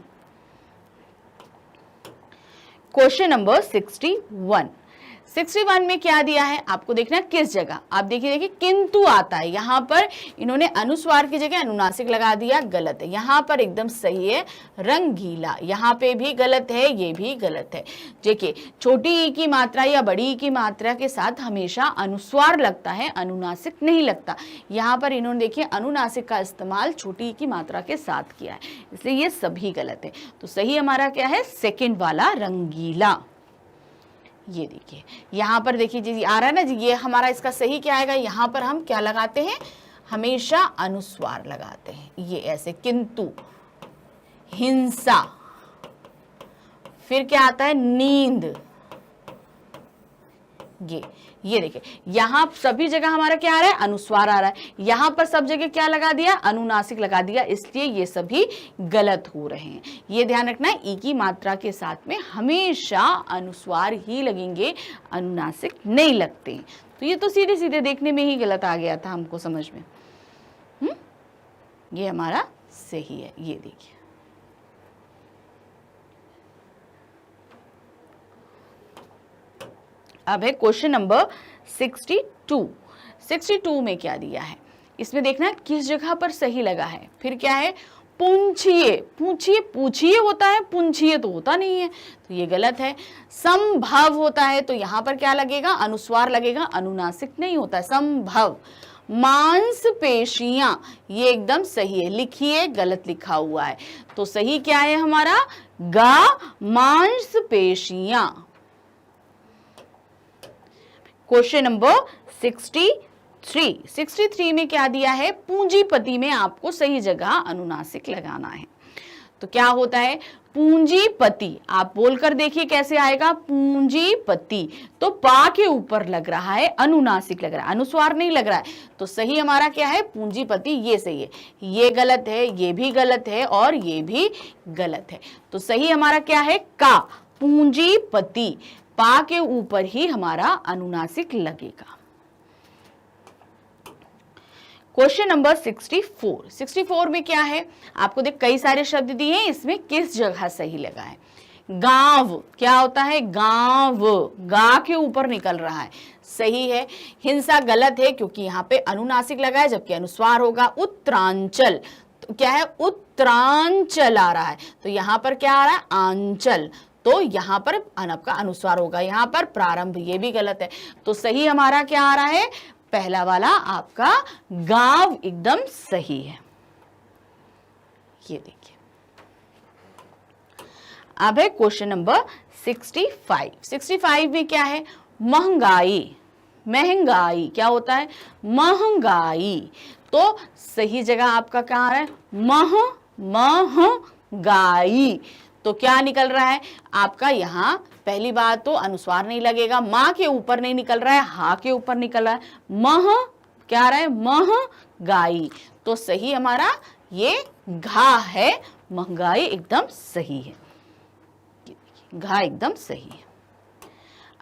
Question number 61। 61 में क्या दिया है आपको देखना है, किस जगह, आप देखिए किंतु आता है, यहां पर इन्होंने अनुस्वार की जगह अनुनासिक लगा दिया, गलत है। यहां पर एकदम सही है, रंगीला, यहां पे भी गलत है, ये भी गलत है। देखिए छोटी ई की मात्रा या बड़ी ई की मात्रा के साथ हमेशा अनुस्वार लगता है, अनुनासिक नहीं लगता। यहां पर इन्होंने देखिए अनुनासिक का इस्तेमाल छोटी ई की मात्रा के साथ किया है, इसलिए ये सभी गलत है। तो सही हमारा क्या है, सेकेंड वाला, रंगीला। ये देखिए यहां पर देखिए जी आ रहा है ना जी, ये हमारा इसका सही क्या आएगा, यहां पर हम क्या लगाते हैं, हमेशा अनुस्वार लगाते हैं, ये ऐसे, किंतु, हिंसा, फिर क्या आता है, नींद। ये देखिए यहां सभी जगह हमारा क्या आ रहा है, अनुस्वार आ रहा है, यहां पर सब जगह क्या लगा दिया, अनुनासिक लगा दिया, इसलिए ये सभी गलत हो रहे हैं। ये ध्यान रखना है, ई की मात्रा के साथ में हमेशा अनुस्वार ही लगेंगे, अनुनासिक नहीं लगते। तो ये तो सीधे सीधे देखने में ही गलत आ गया था हमको समझ में। ये हमारा सही है, ये देखिए। अब है क्वेश्चन नंबर 62। 62 में क्या दिया है, इसमें देखना किस जगह पर सही लगा है। फिर क्या है, पूछिए, पूछिए, पूछिए होता है, पूछिए तो होता नहीं है, तो ये गलत है। संभव होता है, तो यहां पर क्या लगेगा, अनुस्वार लगेगा, अनुनासिक नहीं होता है, संभव। मांसपेशियां, ये एकदम सही है, लिखिए गलत लिखा हुआ है, तो सही क्या है हमारा, गा, मांसपेशियां। Question number 63। 63 में क्या दिया है, पूंजीपति में आपको सही जगह अनुनासिक लगाना है। तो क्या होता है, पूंजीपति, आप बोलकर देखिए कैसे आएगा, पूंजीपति, तो पा के ऊपर लग रहा है, अनुनासिक लग रहा है, अनुस्वार नहीं लग रहा है। तो सही हमारा क्या है, पूंजीपति, ये सही है, ये गलत है, ये भी गलत है और ये भी गलत है। तो सही हमारा क्या है, का, पूंजीपति, पा के ऊपर ही हमारा अनुनासिक लगेगा। Question number 64। 64 में क्या है, आपको देख कई सारे शब्द दिए हैं, इसमें किस जगह सही लगा है। गांव, क्या होता है, गांव, गा के ऊपर निकल रहा है, सही है। हिंसा गलत है क्योंकि यहाँ पे अनुनासिक लगा है, जबकि अनुस्वार होगा। उत्तरांचल, तो क्या है, उत्तरांचल आ रहा है, तो यहाँ पर क्या आ रहा है, आंचल, तो यहां पर अनब का अनुस्वार होगा, यहां पर प्रारंभ, ये भी गलत है। तो सही हमारा क्या आ रहा है, पहला वाला आपका गांव एकदम सही है। ये देखिए अब है क्वेश्चन नंबर 65। 65 में क्या है, महंगाई। महंगाई क्या होता है, महंगाई, तो सही जगह आपका क्या आ रहा है, महंगाई। तो क्या निकल रहा है आपका, यहां पहली बात तो अनुस्वार नहीं लगेगा, मां के ऊपर नहीं निकल रहा है, हा के ऊपर निकल रहा है, मह क्या आ रहा है, महंगाई। तो सही हमारा ये घा है, महंगाई एकदम सही है, घा एकदम सही है।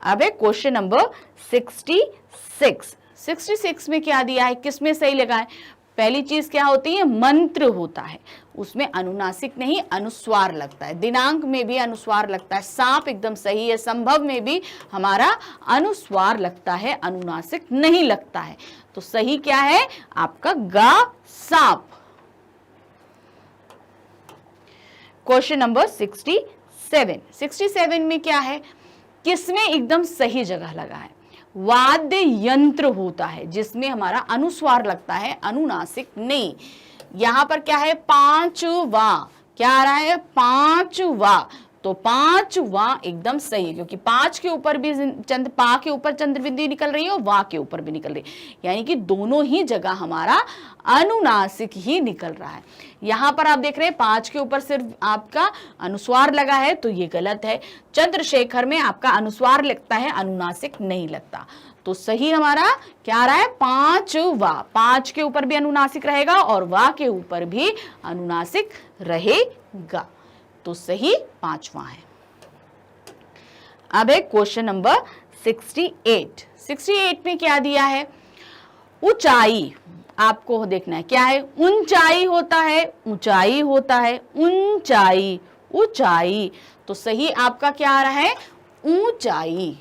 अब है क्वेश्चन नंबर 66। 66 में क्या दिया है, किसमें सही लगा है। पहली चीज क्या होती है, मंत्र होता है, उसमें अनुनासिक नहीं अनुस्वार लगता है। दिनांक में भी अनुस्वार लगता है, सांप एकदम सही है। संभव में भी हमारा अनुस्वार लगता है, अनुनासिक नहीं लगता है। तो सही क्या है आपका, गा, सांप। Question number 67। 67 में क्या है, किसमें एकदम सही जगह लगा है, वाद्य यंत्र होता है जिसमें हमारा अनुस्वार लगता है, अनुनासिक नहीं। यहां पर क्या है, पांचवा, क्या आ रहा है, पांचवा, तो पांचवा एकदम सही है, क्योंकि पांच के ऊपर भी पा के ऊपर चंद्र बिंदु निकल रही है और वा के ऊपर भी निकल रही है, यानी कि दोनों ही जगह हमारा अनुनासिक ही निकल रहा है। यहां पर आप देख रहे हैं पांच के ऊपर सिर्फ आपका अनुस्वार लगा है, तो ये गलत है। चंद्रशेखर में आपका अनुस्वार लगता है, अनुनासिक नहीं लगता, तो सही हमारा क्या आ रहा है, पांचवा। पांच के ऊपर भी अनुनासिक रहेगा और वा के ऊपर भी अनुनासिक रहेगा, तो सही पांचवा है। अब है क्वेश्चन नंबर 68। 68 में क्या दिया है, ऊंचाई, आपको देखना है क्या है, ऊंचाई होता है, ऊंचाई होता है, ऊंचाई, ऊंचाई, तो सही आपका क्या आ रहा है, ऊंचाई।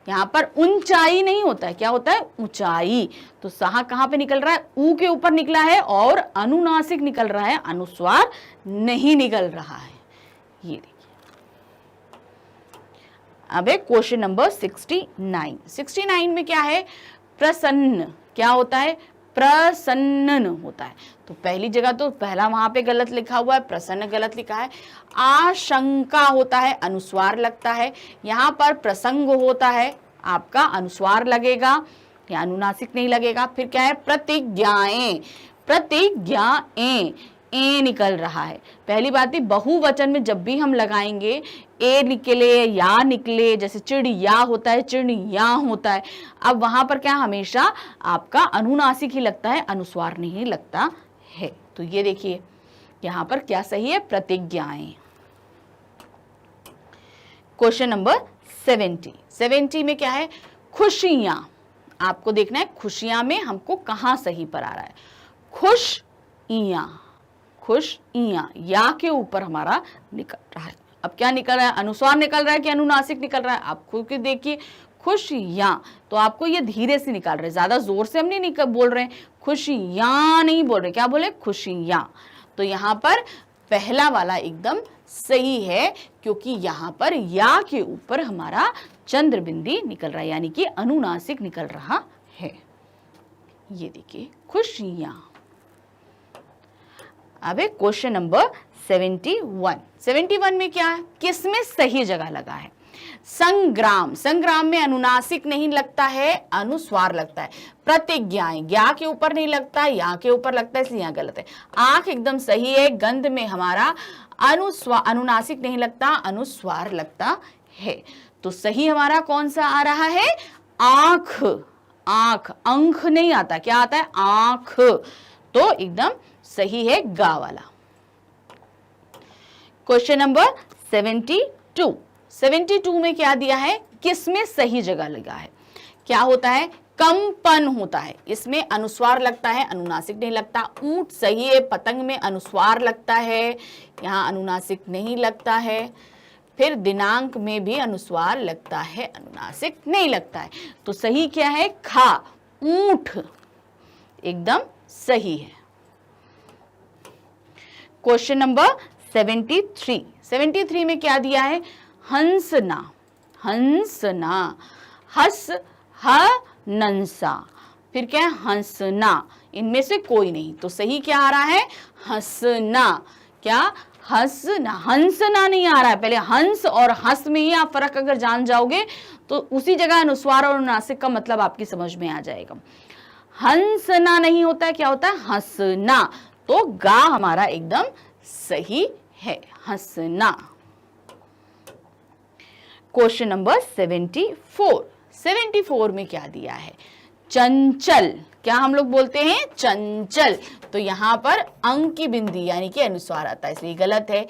यहां पर ऊंचाई नहीं होता है, क्या होता है, ऊंचाई, तो सहा कहां पे निकल रहा है, ऊ के ऊपर निकला है और अनुनासिक निकल रहा है, अनुस्वार नहीं निकल रहा है। ये देखिए। अब है क्वेश्चन नंबर 69। 69 में क्या है, प्रसन्न, क्या होता है, प्रसन्न होता है, तो पहली जगह तो पहला वहां पे गलत लिखा हुआ है, प्रसन्न गलत लिखा है। आशंका होता है, अनुस्वार लगता है, यहां पर प्रसंग होता है, आपका अनुस्वार लगेगा या अनुनासिक नहीं लगेगा। फिर क्या है, प्रतिज्ञाएं, प्रतिज्ञाएं, ए निकल रहा है। पहली बात है, बहुवचन में जब भी हम लगाएंगे ए निकले या निकले, जैसे चिड़िया होता है, चिड़िया होता है, अब वहां पर क्या हमेशा आपका अनुनासिक ही लगता है, अनुस्वार नहीं लगता है। तो ये देखिए यहां पर क्या सही है, प्रतिज्ञाएं। Question number 70। 70 में क्या है, खुशियां, आपको देखना है खुशियां में हमको कहां सही पर आ रहा है, खुश इया, खुश इया, या के ऊपर हमारा निकल रहा है। अब क्या निकल रहा है, अनुस्वार निकल रहा है कि अनुनासिक निकल रहा है, आप खुद के देखिए, खुशियां, तो आपको ये धीरे से निकाल रहे, ज्यादा जोर से हम नहीं बोल रहे हैं, खुशियां नहीं बोल रहे, क्या बोले, खुशियां। तो यहां पर पहला वाला एकदम सही है, क्योंकि यहां पर या के ऊपर हमारा चंद्र बिंदी निकल रहा है, यानी कि अनुनासिक निकल रहा है। ये देखिए, खुशियां। अब है क्वेश्चन नंबर 71। 71 में क्या है, किसमें सही जगह लगा है, संग्राम, संग्राम में अनुनासिक नहीं लगता है, अनुस्वार लगता है। प्रतिज्ञाएं, ज्ञा के ऊपर नहीं लगता, या के ऊपर लगता है, इसलिए यहां गलत है। आंख एकदम सही है, गंध में हमारा अनुनासिक नहीं लगता, अनुस्वार लगता है, तो सही हमारा कौन सा आ रहा है, आंख, आंख, अंख नहीं आता, क्या आता है, आंख, तो एकदम सही है गा वाला। Question number 72। 72 में क्या दिया है, किसमें सही जगह लगा है, क्या होता है, कंपन होता है, इसमें अनुस्वार लगता है, अनुनासिक नहीं लगता। ऊंट सही है, पतंग में अनुस्वार लगता है, यहां अनुनासिक नहीं लगता है। फिर दिनांक में भी अनुस्वार लगता है, अनुनासिक नहीं लगता है, तो सही क्या है, खा, ऊंट एकदम सही है। Question number 73। 73 में क्या दिया है, हंसना, हंसना, हस ह नंसा, फिर क्या है, हंसना, इनमें से कोई नहीं, तो सही क्या आ रहा है, हंसना, क्या, हंसना, हंसना नहीं आ रहा है। पहले हंस और हंस में ही आप फर्क अगर जान जाओगे तो उसी जगह अनुस्वार और अनुनासिक का मतलब आपकी समझ में आ जाएगा। हंसना नहीं होता है, क्या होता है, हंसना, तो गा हमारा एकदम सही है, हंसना। Question number 74। 74 में क्या दिया है, चंचल, क्या हम लोग बोलते हैं, चंचल, तो यहां पर अंक की बिंदी यानी कि अनुस्वार आता है, इसलिए गलत है।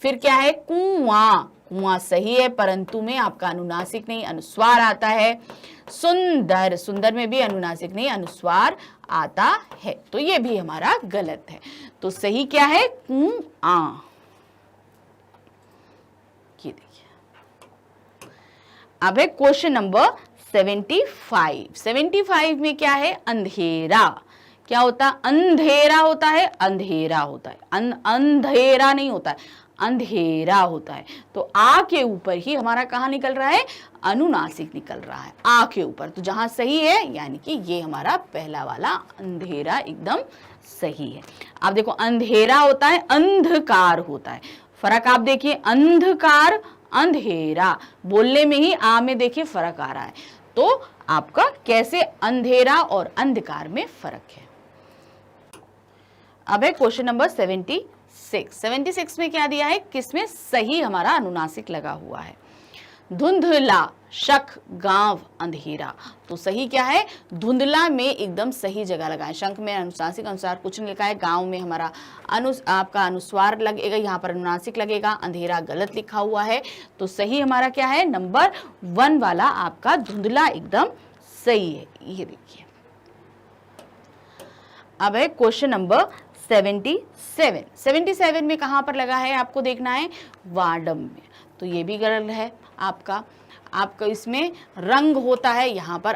फिर क्या है, कुआं, कुआं सही है, परंतु में आपका अनुनासिक नहीं, अनुस्वार आता है। सुंदर, सुंदर में भी अनुनासिक नहीं, अनुस्वार आता है, तो ये भी हमारा गलत है, तो सही क्या है, कुआं। ये देखिए। अब है क्वेश्चन नंबर 75। 75 में क्या है, अंधेरा, क्या होता है, अंधेरा होता है, अंधेरा होता है, अंधेरा नहीं होता है, अंधेरा होता है। तो आ के ऊपर ही हमारा कहाँ निकल रहा है, अनुनासिक निकल रहा है, आ के ऊपर। तो जहां सही है यानी कि ये हमारा पहला वाला अंधेरा एकदम सही है। आप देखो अंधेरा होता है, अंधकार होता है, फर्क आप देखिए, अंधकार अंधेरा, बोलने में ही आ में देखिए फर्क आ रहा है। तो आपका कैसे अंधेरा और अंधकार में फर्क है। अब है क्वेश्चन नंबर 76 में क्या दिया है, किसमें सही हमारा अनुनासिक लगा हुआ है, धुंधला, शक, गांव, अंधेरा। तो सही क्या है, धुंधला में एकदम सही जगह लगाए, शंख में अनुनासिक अनुसार कुछ नहीं लिखा है, गांव में हमारा आपका अनुस्वार लगेगा, यहाँ पर अनुनासिक लगेगा, अंधेरा गलत लिखा हुआ है। तो सही हमारा क्या है, नंबर 1 वाला आपका धुंधला एकदम सही है। ये देखिए अब है क्वेश्चन नंबर 77 में कहां पर लगा है आपको देखना है, वाडम में। तो ये भी गलत है आपका इसमें रंग होता है, यहाँ पर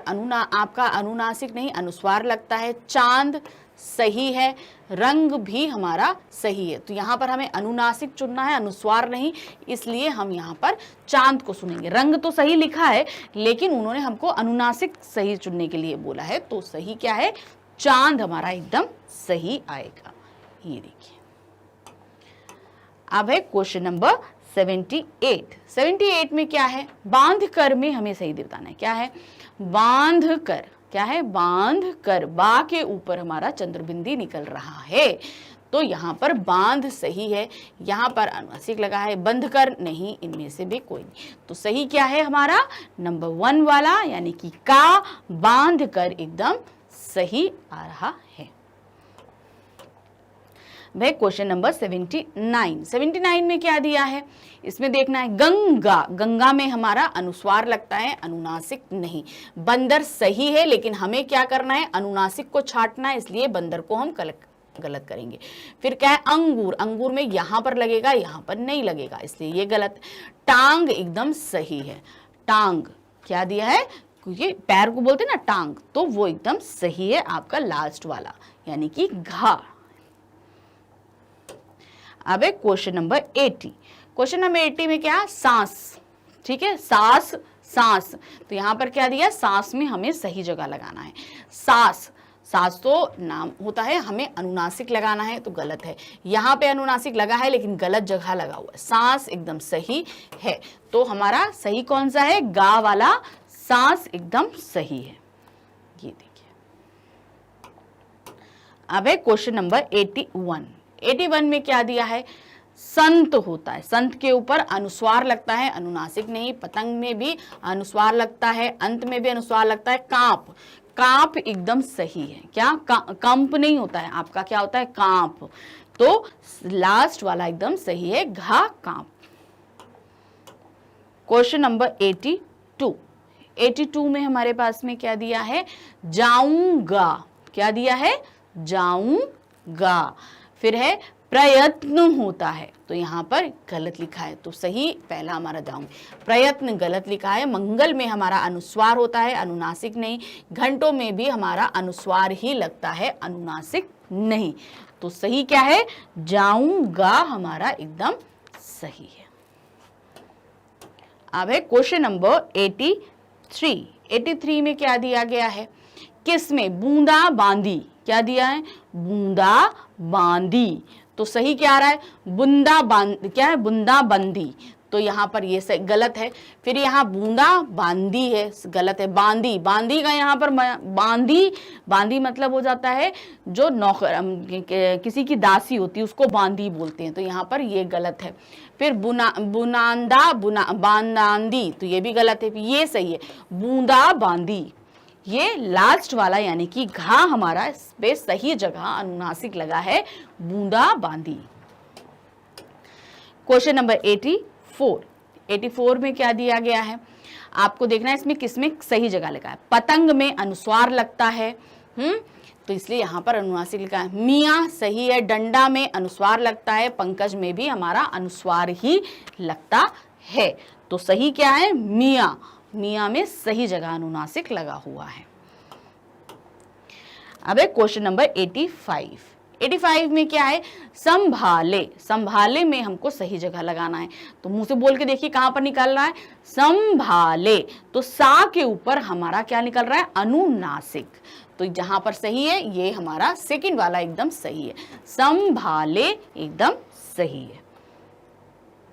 आपका अनुनासिक नहीं अनुस्वार लगता है, चांद सही है, रंग भी हमारा सही है। तो यहाँ पर हमें अनुनासिक चुनना है, अनुस्वार नहीं, इसलिए हम यहाँ पर चांद को सुनेंगे। रंग तो सही लिखा है लेकिन उन्होंने हमको अनुनासिक सही चुनने के लिए बोला है, तो सही क्या है, चांद हमारा एकदम सही आएगा। ये देखिए अब है क्वेश्चन नंबर 78 में क्या है, बांध कर में हमें सही बताना है, क्या है, बांध कर, क्या है, बांध कर, बा के ऊपर हमारा चंद्रबिंदी निकल रहा है। तो यहाँ पर बांध सही है, यहाँ पर अनुनासिक लगा है, बंध कर नहीं, इनमें से भी कोई नहीं। तो सही क्या है हमारा, नंबर 1 वाला यानी कि का, बांध कर एकदम सही आ रहा है। भाई क्वेश्चन नंबर 79 में क्या दिया है, इसमें देखना है गंगा, गंगा में हमारा अनुस्वार लगता है, अनुनासिक नहीं। बंदर सही है लेकिन हमें क्या करना है, अनुनासिक को छाटना है, इसलिए बंदर को हम गलत करेंगे। फिर क्या है, अंगूर, अंगूर में यहां पर लगेगा, यहां पर नहीं लगेगा, इसलिए ये गलत। टांग एकदम सही है, टांग क्या दिया है, क्योंकि पैर को बोलते हैं ना टांग, तो वो एकदम सही है आपका लास्ट वाला यानी कि घा। अब है क्वेश्चन नंबर 80 में क्या, सांस, ठीक है, सांस, सांस। तो यहां पर क्या दिया, सांस में हमें सही जगह लगाना है, सांस, सांस तो नाम होता है, हमें अनुनासिक लगाना है, तो गलत है। यहाँ पे अनुनासिक लगा है लेकिन गलत जगह लगा हुआ है, सांस एकदम सही है। तो हमारा सही कौन सा है, गा वाला, सांस एकदम सही है। ये देखिए अब है क्वेश्चन नंबर 81 में क्या दिया है, संत होता है, संत के ऊपर अनुस्वार लगता है, अनुनासिक नहीं। पतंग में भी अनुस्वार लगता है, अंत में भी अनुस्वार लगता है। कांप, कांप एकदम सही है, क्या कंप नहीं होता है आपका, क्या होता है, कांप। तो लास्ट वाला एकदम सही है, घा, कांप। क्वेश्चन नंबर 82 में हमारे पास में क्या दिया है, जाऊंगा, क्या दिया है, जाऊंगा। फिर है प्रयत्न होता है, तो यहाँ पर गलत लिखा है, तो सही पहला हमारा जाऊंगा। प्रयत्न गलत लिखा है। मंगल में हमारा अनुस्वार होता है, अनुनासिक नहीं। घंटों में भी हमारा अनुस्वार ही लगता है, अनुनासिक नहीं। तो सही क्या है, जाऊंगा हमारा एकदम सही है। अब है क्वेश्चन नंबर 83 में क्या दिया गया है, किसमें, बूंदा बांदी, क्या दिया है, बूंदा बांदी। तो सही क्या आ रहा है, बूंदा बांदी, क्या है, बूंदा बंदी। तो यहाँ पर ये सही गलत है। फिर यहाँ बूंदा बांदी है, गलत है। बांदी, बांदी का यहाँ पर बांदी मतलब हो जाता है जो नौकर किसी की दासी होती है उसको बांदी बोलते हैं, तो यहाँ पर ये गलत है। फिर बांदी, तो ये भी गलत है। ये सही है, बूंदा बांदी। ये लास्ट वाला यानी कि घा हमारा इस पे सही जगह अनुनासिक लगा है, बूंदा बांदी। क्वेश्चन नंबर 84 में क्या दिया गया है, आपको देखना है इसमें किसमें सही जगह लगा है। पतंग में अनुस्वार लगता है, तो इसलिए यहां पर अनुनासिक लिखा है। मियाँ सही है, डंडा में अनुस्वार लगता है, पंकज में भी हमारा अनुस्वार ही लगता है। तो सही क्या है, मियाँ, मियाँ में सही जगह अनुनासिक लगा हुआ है। अब है क्वेश्चन नंबर 85। 85 में क्या है, संभाले। संभाले में हमको सही जगह लगाना है, तो मुंह से बोल के देखिए कहां पर निकल रहा है, संभाले। तो सा के ऊपर हमारा क्या निकल रहा है, अनुनासिक। तो जहां पर सही है ये हमारा सेकंड वाला एकदम सही है, संभाले एकदम सही है।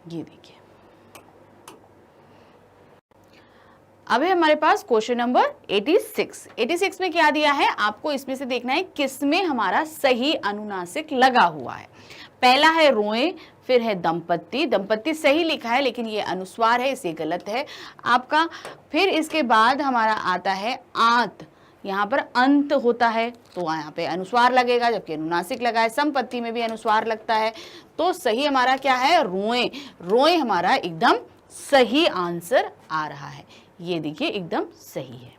ये देखिए, अब है हमारे पास क्वेश्चन नंबर 86। 86 में क्या दिया है आपको, इसमें से देखना है किसमें हमारा सही अनुनासिक लगा हुआ है। पहला है रोए, फिर है दंपत्ति। दंपत्ति सही लिखा है लेकिन ये अनुस्वार है, इसे गलत है आपका। फिर इसके बाद हमारा आता है आंत, यहाँ पर अंत होता है तो यहाँ पे अनुस्वार लगेगा, जबकि अनुनासिक लगा है। संपत्ति में भी अनुस्वार लगता है, तो सही हमारा क्या है, रोए। रोए हमारा एकदम सही आंसर आ रहा है, ये देखिए एकदम सही है।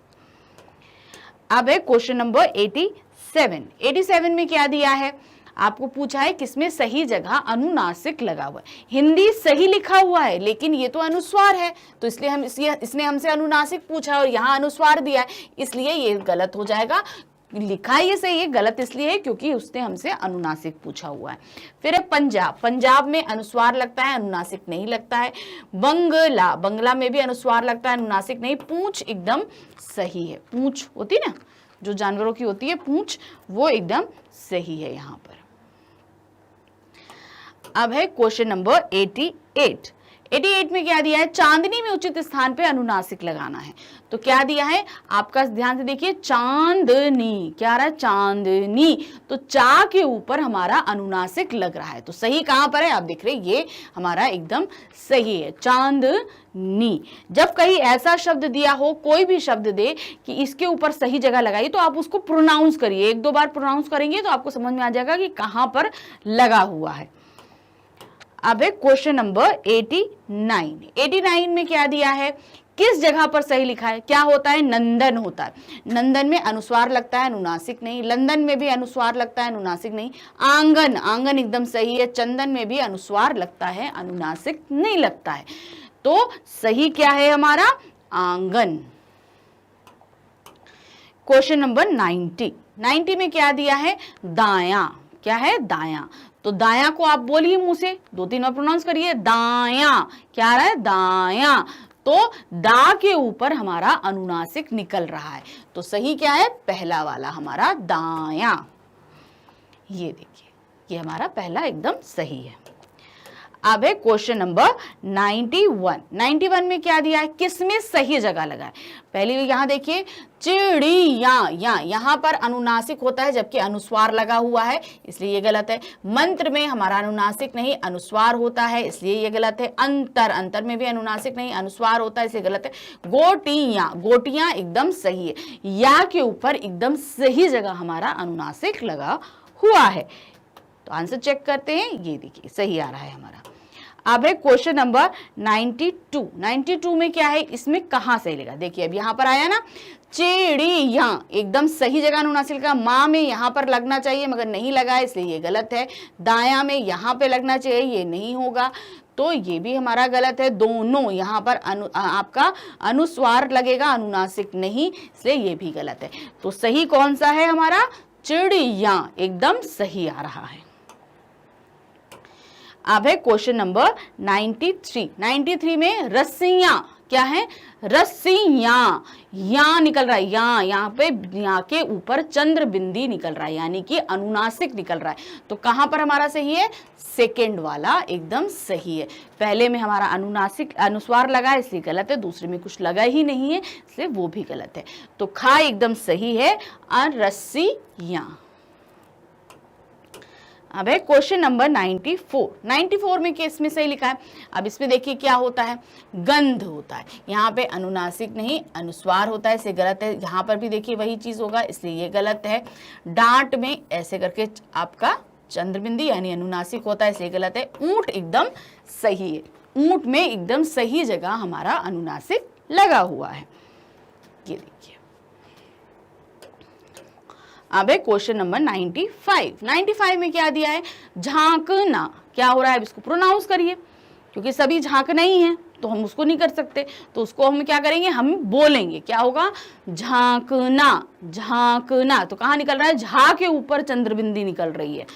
अब है क्वेश्चन नंबर 87। 87 में क्या दिया है आपको, पूछा है किसमें सही जगह अनुनासिक लगा हुआ है। हिंदी सही लिखा हुआ है लेकिन ये तो अनुस्वार है, तो इसलिए इसने हमसे अनुनासिक पूछा और यहाँ अनुस्वार दिया है, इसलिए ये गलत हो जाएगा। लिखा ये सही है, गलत इसलिए है क्योंकि उसने हमसे अनुनासिक पूछा हुआ है। फिर है पंजाब। पंजाब में अनुस्वार लगता है, अनुनासिक नहीं लगता है। बंगला, बंगला में भी अनुस्वार लगता है, अनुनासिक नहीं। पूंछ एकदम सही है, पूंछ होती है ना जो जानवरों की होती है पूंछ, वो एकदम सही है यहाँ पर। अब है क्वेश्चन नंबर 88। 88 में क्या दिया है, चांदनी में उचित स्थान पे अनुनासिक लगाना है। तो क्या दिया है आपका, ध्यान से देखिए, चांदनी, क्या रहा है, चांदनी। तो चा के ऊपर हमारा अनुनासिक लग रहा है, तो सही कहां पर है आप देख रहे हैं, ये हमारा एकदम सही है, चांदनी। जब कहीं ऐसा शब्द दिया हो, कोई भी शब्द दे कि इसके ऊपर सही जगह लगाइए, तो आप उसको प्रोनाउंस करिए। 1-2 बार प्रोनाउंस करेंगे तो आपको समझ में आ जाएगा कि कहां पर लगा हुआ है। अब है क्वेश्चन नंबर 89। 89 में क्या दिया है, किस जगह पर सही लिखा है, क्या होता है, नंदन होता है। नंदन में अनुस्वार लगता है, अनुनासिक नहीं। लंदन में भी अनुस्वार लगता है, अनुनासिक नहीं। आंगन, आंगन एकदम सही है। चंदन में भी अनुस्वार लगता है, अनुनासिक नहीं लगता है। तो सही क्या है हमारा, आंगन। Question number 90। 90 में क्या दिया है, दाया। क्या है, दाया। तो दाया को आप बोलिए मुंह से 2-3 बार प्रोनाउंस करिए, दाया। क्या आ रहा है, दाया। तो दा के ऊपर हमारा अनुनासिक निकल रहा है, तो सही क्या है, पहला वाला हमारा दाया। ये देखिए, ये हमारा पहला एकदम सही है। अब है क्वेश्चन नंबर 91। 91 में क्या दिया है, किसमें सही जगह लगा है। पहले यहां देखिए, चिड़िया, यहां पर अनुनासिक होता है जबकि अनुस्वार लगा हुआ है, इसलिए ये गलत है। मंत्र में हमारा अनुनासिक नहीं, अनुस्वार होता है, इसलिए ये गलत है। अंतर, अंतर में भी अनुनासिक नहीं, अनुस्वार होता है, इसलिए गलत है। गोटियां, गोटियां एकदम सही है। या के ऊपर एकदम सही जगह हमारा अनुनासिक लगा हुआ है। तो आंसर चेक करते हैं, ये देखिए सही आ रहा है हमारा। अब है क्वेश्चन नंबर 92। 92 में क्या है, इसमें कहां सही लगा, देखिए अब यहां पर आया ना, चिड़िया, एकदम सही जगह अनुनासिक लगा। माँ में यहां पर लगना चाहिए मगर नहीं लगा है, इसलिए ये गलत है। दाया में यहां पे लगना चाहिए, ये नहीं होगा, तो ये भी हमारा गलत है। दोनों यहां पर आपका अनुस्वार लगेगा, अनुनासिक नहीं, इसलिए ये भी गलत है। तो सही कौन सा है हमारा, चिड़िया, एकदम सही आ रहा है। अब है क्वेश्चन नंबर 93। 93 में रस्सियां, क्या है, रस्सियां, या निकल रहा है, यहाँ पे यहाँ के ऊपर चंद्र बिंदी निकल रहा है, यानी कि अनुनासिक निकल रहा है। तो कहां पर हमारा सही है, सेकेंड वाला एकदम सही है। पहले में हमारा अनुनासिक अनुस्वार लगा है, इसलिए गलत है। दूसरे में कुछ लगा ही नहीं है, इसलिए वो भी गलत है। तो खा एकदम सही है, रस्सियां। अब है क्वेश्चन नंबर 94। 94 में किस में सही लिखा है, अब इसमें देखिए क्या होता है, गंध होता है। यहाँ पे अनुनासिक नहीं, अनुस्वार होता है, इसलिए गलत है। यहाँ पर भी देखिए वही चीज होगा, इसलिए ये गलत है। डांट में ऐसे करके आपका चंद्रबिंदी यानी अनुनासिक होता है, इसलिए गलत है। ऊंट एकदम सही है, ऊंट में एकदम सही जगह हमारा अनुनासिक लगा हुआ है, ये देखिए। अब है क्वेश्चन नंबर 95। 95 में क्या दिया है, झांकना। क्या हो रहा है, इसको प्रोनाउंस करिए, क्योंकि सभी झांकना ही है तो हम उसको नहीं कर सकते, तो उसको हम क्या करेंगे, हम बोलेंगे, क्या होगा, झांकना, झांकना। तो कहाँ निकल रहा है, झा के ऊपर चंद्रबिंदी निकल रही है।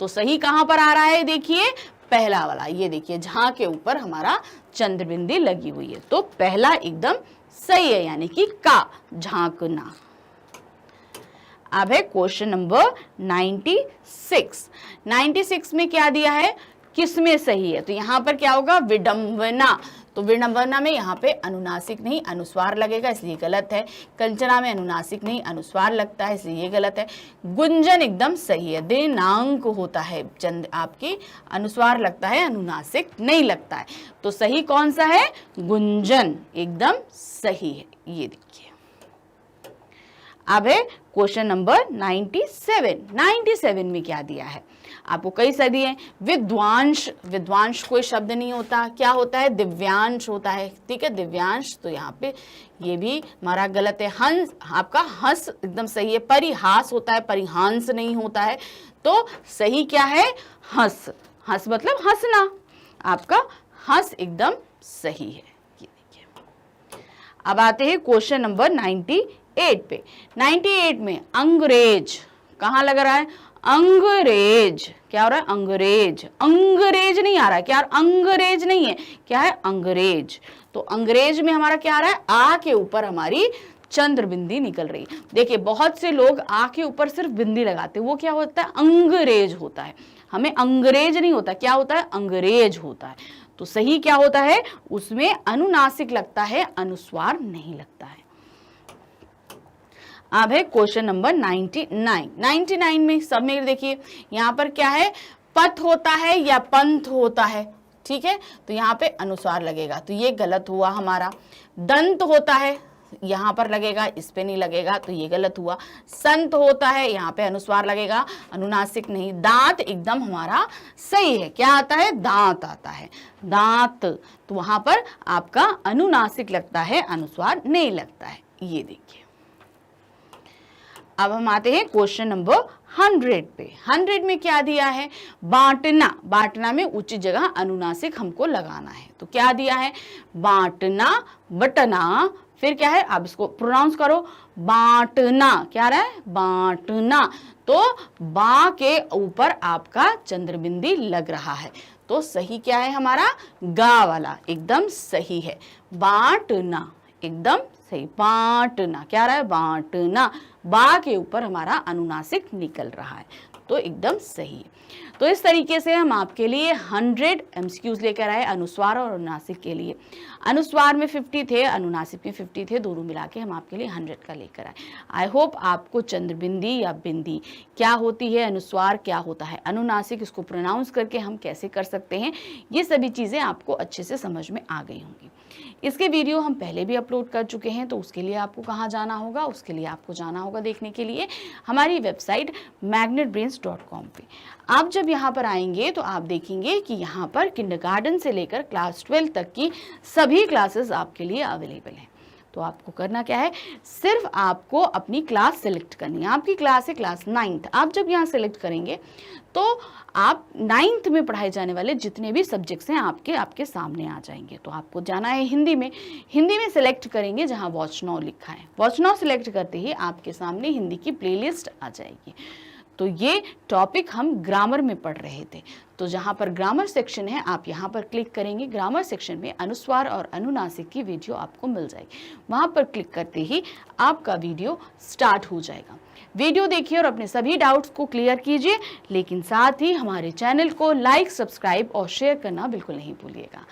तो सही कहां पर आ रहा है, देखिए पहला वाला, ये देखिए झा के ऊपर हमारा चंद्रबिंदी लगी हुई है, तो पहला एकदम सही है, यानी कि का, झांकना। अब है क्वेश्चन नंबर 96। 96 में क्या दिया है, किसमें सही है, तो यहां पर क्या होगा, विडंबना। तो विडंबना में यहाँ पे अनुनासिक नहीं अनुस्वार लगेगा, इसलिए गलत है। कंचना में अनुनासिक नहीं अनुस्वार लगता है, इसलिए ये गलत है। गुंजन एकदम सही है। दिनांक होता है, चंद आपकी अनुस्वार लगता है, अनुनासिक नहीं लगता है। तो सही कौन सा है, गुंजन एकदम सही है। ये देखिए अब है क्वेश्चन नंबर 97। 97 में क्या दिया है, आपको कई सारे दिए हैं। विद्वांश, विद्वांश कोई शब्द नहीं होता, क्या होता है, दिव्यांश होता है, ठीक है, दिव्यांश। तो यहाँ पे ये भी हमारा गलत है। हंस, आपका हंस एकदम सही है। परिहास होता है, परिहांस नहीं होता है। तो सही क्या है, हंस, हंस मतलब हंसना, आपका हंस एकदम सही है। ये देखिए अब आते हैं क्वेश्चन नंबर 98 पे। 98 में अंग्रेज, कहाँ लग रहा है, अंग्रेज, क्या हो रहा है, अंग्रेज, अंग्रेज नहीं आ रहा है, क्या अंग्रेज नहीं है, क्या है, अंग्रेज। तो अंग्रेज में हमारा क्या आ रहा है, आ के ऊपर हमारी चंद्र बिंदी निकल रही है। देखिए बहुत से लोग आ के ऊपर सिर्फ बिंदी लगाते हैं, वो क्या होता है, अंग्रेज होता है। हमें अंग्रेज नहीं होता, क्या होता है, अंग्रेज होता है। तो सही क्या होता है, उसमें अनुनासिक लगता है, अनुस्वार नहीं लगता है। अब है क्वेश्चन नंबर 99। 99 में सब में देखिए यहाँ पर क्या है, पथ होता है या पंथ होता है, ठीक है, तो यहाँ पे अनुस्वार लगेगा, तो ये गलत हुआ हमारा। दंत होता है, यहाँ पर लगेगा, इस पे नहीं लगेगा, तो ये गलत हुआ। संत होता है, यहाँ पे अनुस्वार लगेगा, अनुनासिक नहीं। दांत एकदम हमारा सही है, क्या आता है, दांत आता है, दांत। तो वहां पर आपका अनुनासिक लगता है, अनुस्वार नहीं लगता है। ये देखिए अब हम आते हैं क्वेश्चन नंबर 100 पे। 100 में क्या दिया है, बांटना, बांटना में उचित जगह अनुनासिक हमको लगाना है। तो क्या दिया है, बांटना, बटना, फिर क्या है, आप इसको प्रोनाउंस करो, बांटना, क्या रहा है, बांटना। तो बा के ऊपर आपका चंद्रबिंदी लग रहा है, तो सही क्या है हमारा, गा वाला एकदम सही है। बांटना एकदम सही, बांटना, क्या रहा है, बांटना, बा के ऊपर हमारा अनुनासिक निकल रहा है, तो एकदम सही है। तो इस तरीके से हम आपके लिए 100 MCQs लेकर आए अनुस्वार और अनुनासिक के लिए। अनुस्वार में 50 थे, अनुनासिक में 50 थे, दोनों मिला के हम आपके लिए 100 का लेकर आए। आई होप आपको चंद्रबिंदी या बिंदी क्या होती है, अनुस्वार क्या होता है, अनुनासिक इसको प्रोनाउंस करके हम कैसे कर सकते हैं, ये सभी चीज़ें आपको अच्छे से समझ में आ गई होंगी। इसके वीडियो हम पहले भी अपलोड कर चुके हैं, तो उसके लिए आपको कहाँ जाना होगा, उसके लिए आपको जाना होगा देखने के लिए हमारी वेबसाइट magnetbrains.com पे। आप जब यहाँ पर आएंगे तो आप देखेंगे कि यहाँ पर किंडरगार्टन से लेकर क्लास 12 तक की सभी क्लासेस आपके लिए अवेलेबल हैं। तो आपको करना क्या है, सिर्फ आपको अपनी क्लास सेलेक्ट करनी है। आपकी क्लास है क्लास 9th। आप जब यहाँ सेलेक्ट करेंगे तो आप 9th में पढ़ाए जाने वाले जितने भी सब्जेक्ट्स हैं आपके सामने आ जाएंगे। तो आपको जाना है हिंदी में, हिंदी में सेलेक्ट करेंगे जहाँ वॉच नाउ लिखा है। वॉच नाउ सेलेक्ट करते ही आपके सामने हिंदी की प्लेलिस्ट आ जाएगी। तो ये टॉपिक हम ग्रामर में पढ़ रहे थे, तो जहाँ पर ग्रामर सेक्शन है आप यहाँ पर क्लिक करेंगे। ग्रामर सेक्शन में अनुस्वार और अनुनासिक की वीडियो आपको मिल जाएगी। वहाँ पर क्लिक करते ही आपका वीडियो स्टार्ट हो जाएगा। वीडियो देखिए और अपने सभी डाउट्स को क्लियर कीजिए, लेकिन साथ ही हमारे चैनल को लाइक, सब्सक्राइब और शेयर करना बिल्कुल नहीं भूलिएगा।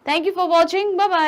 Thank you for watching, bye bye.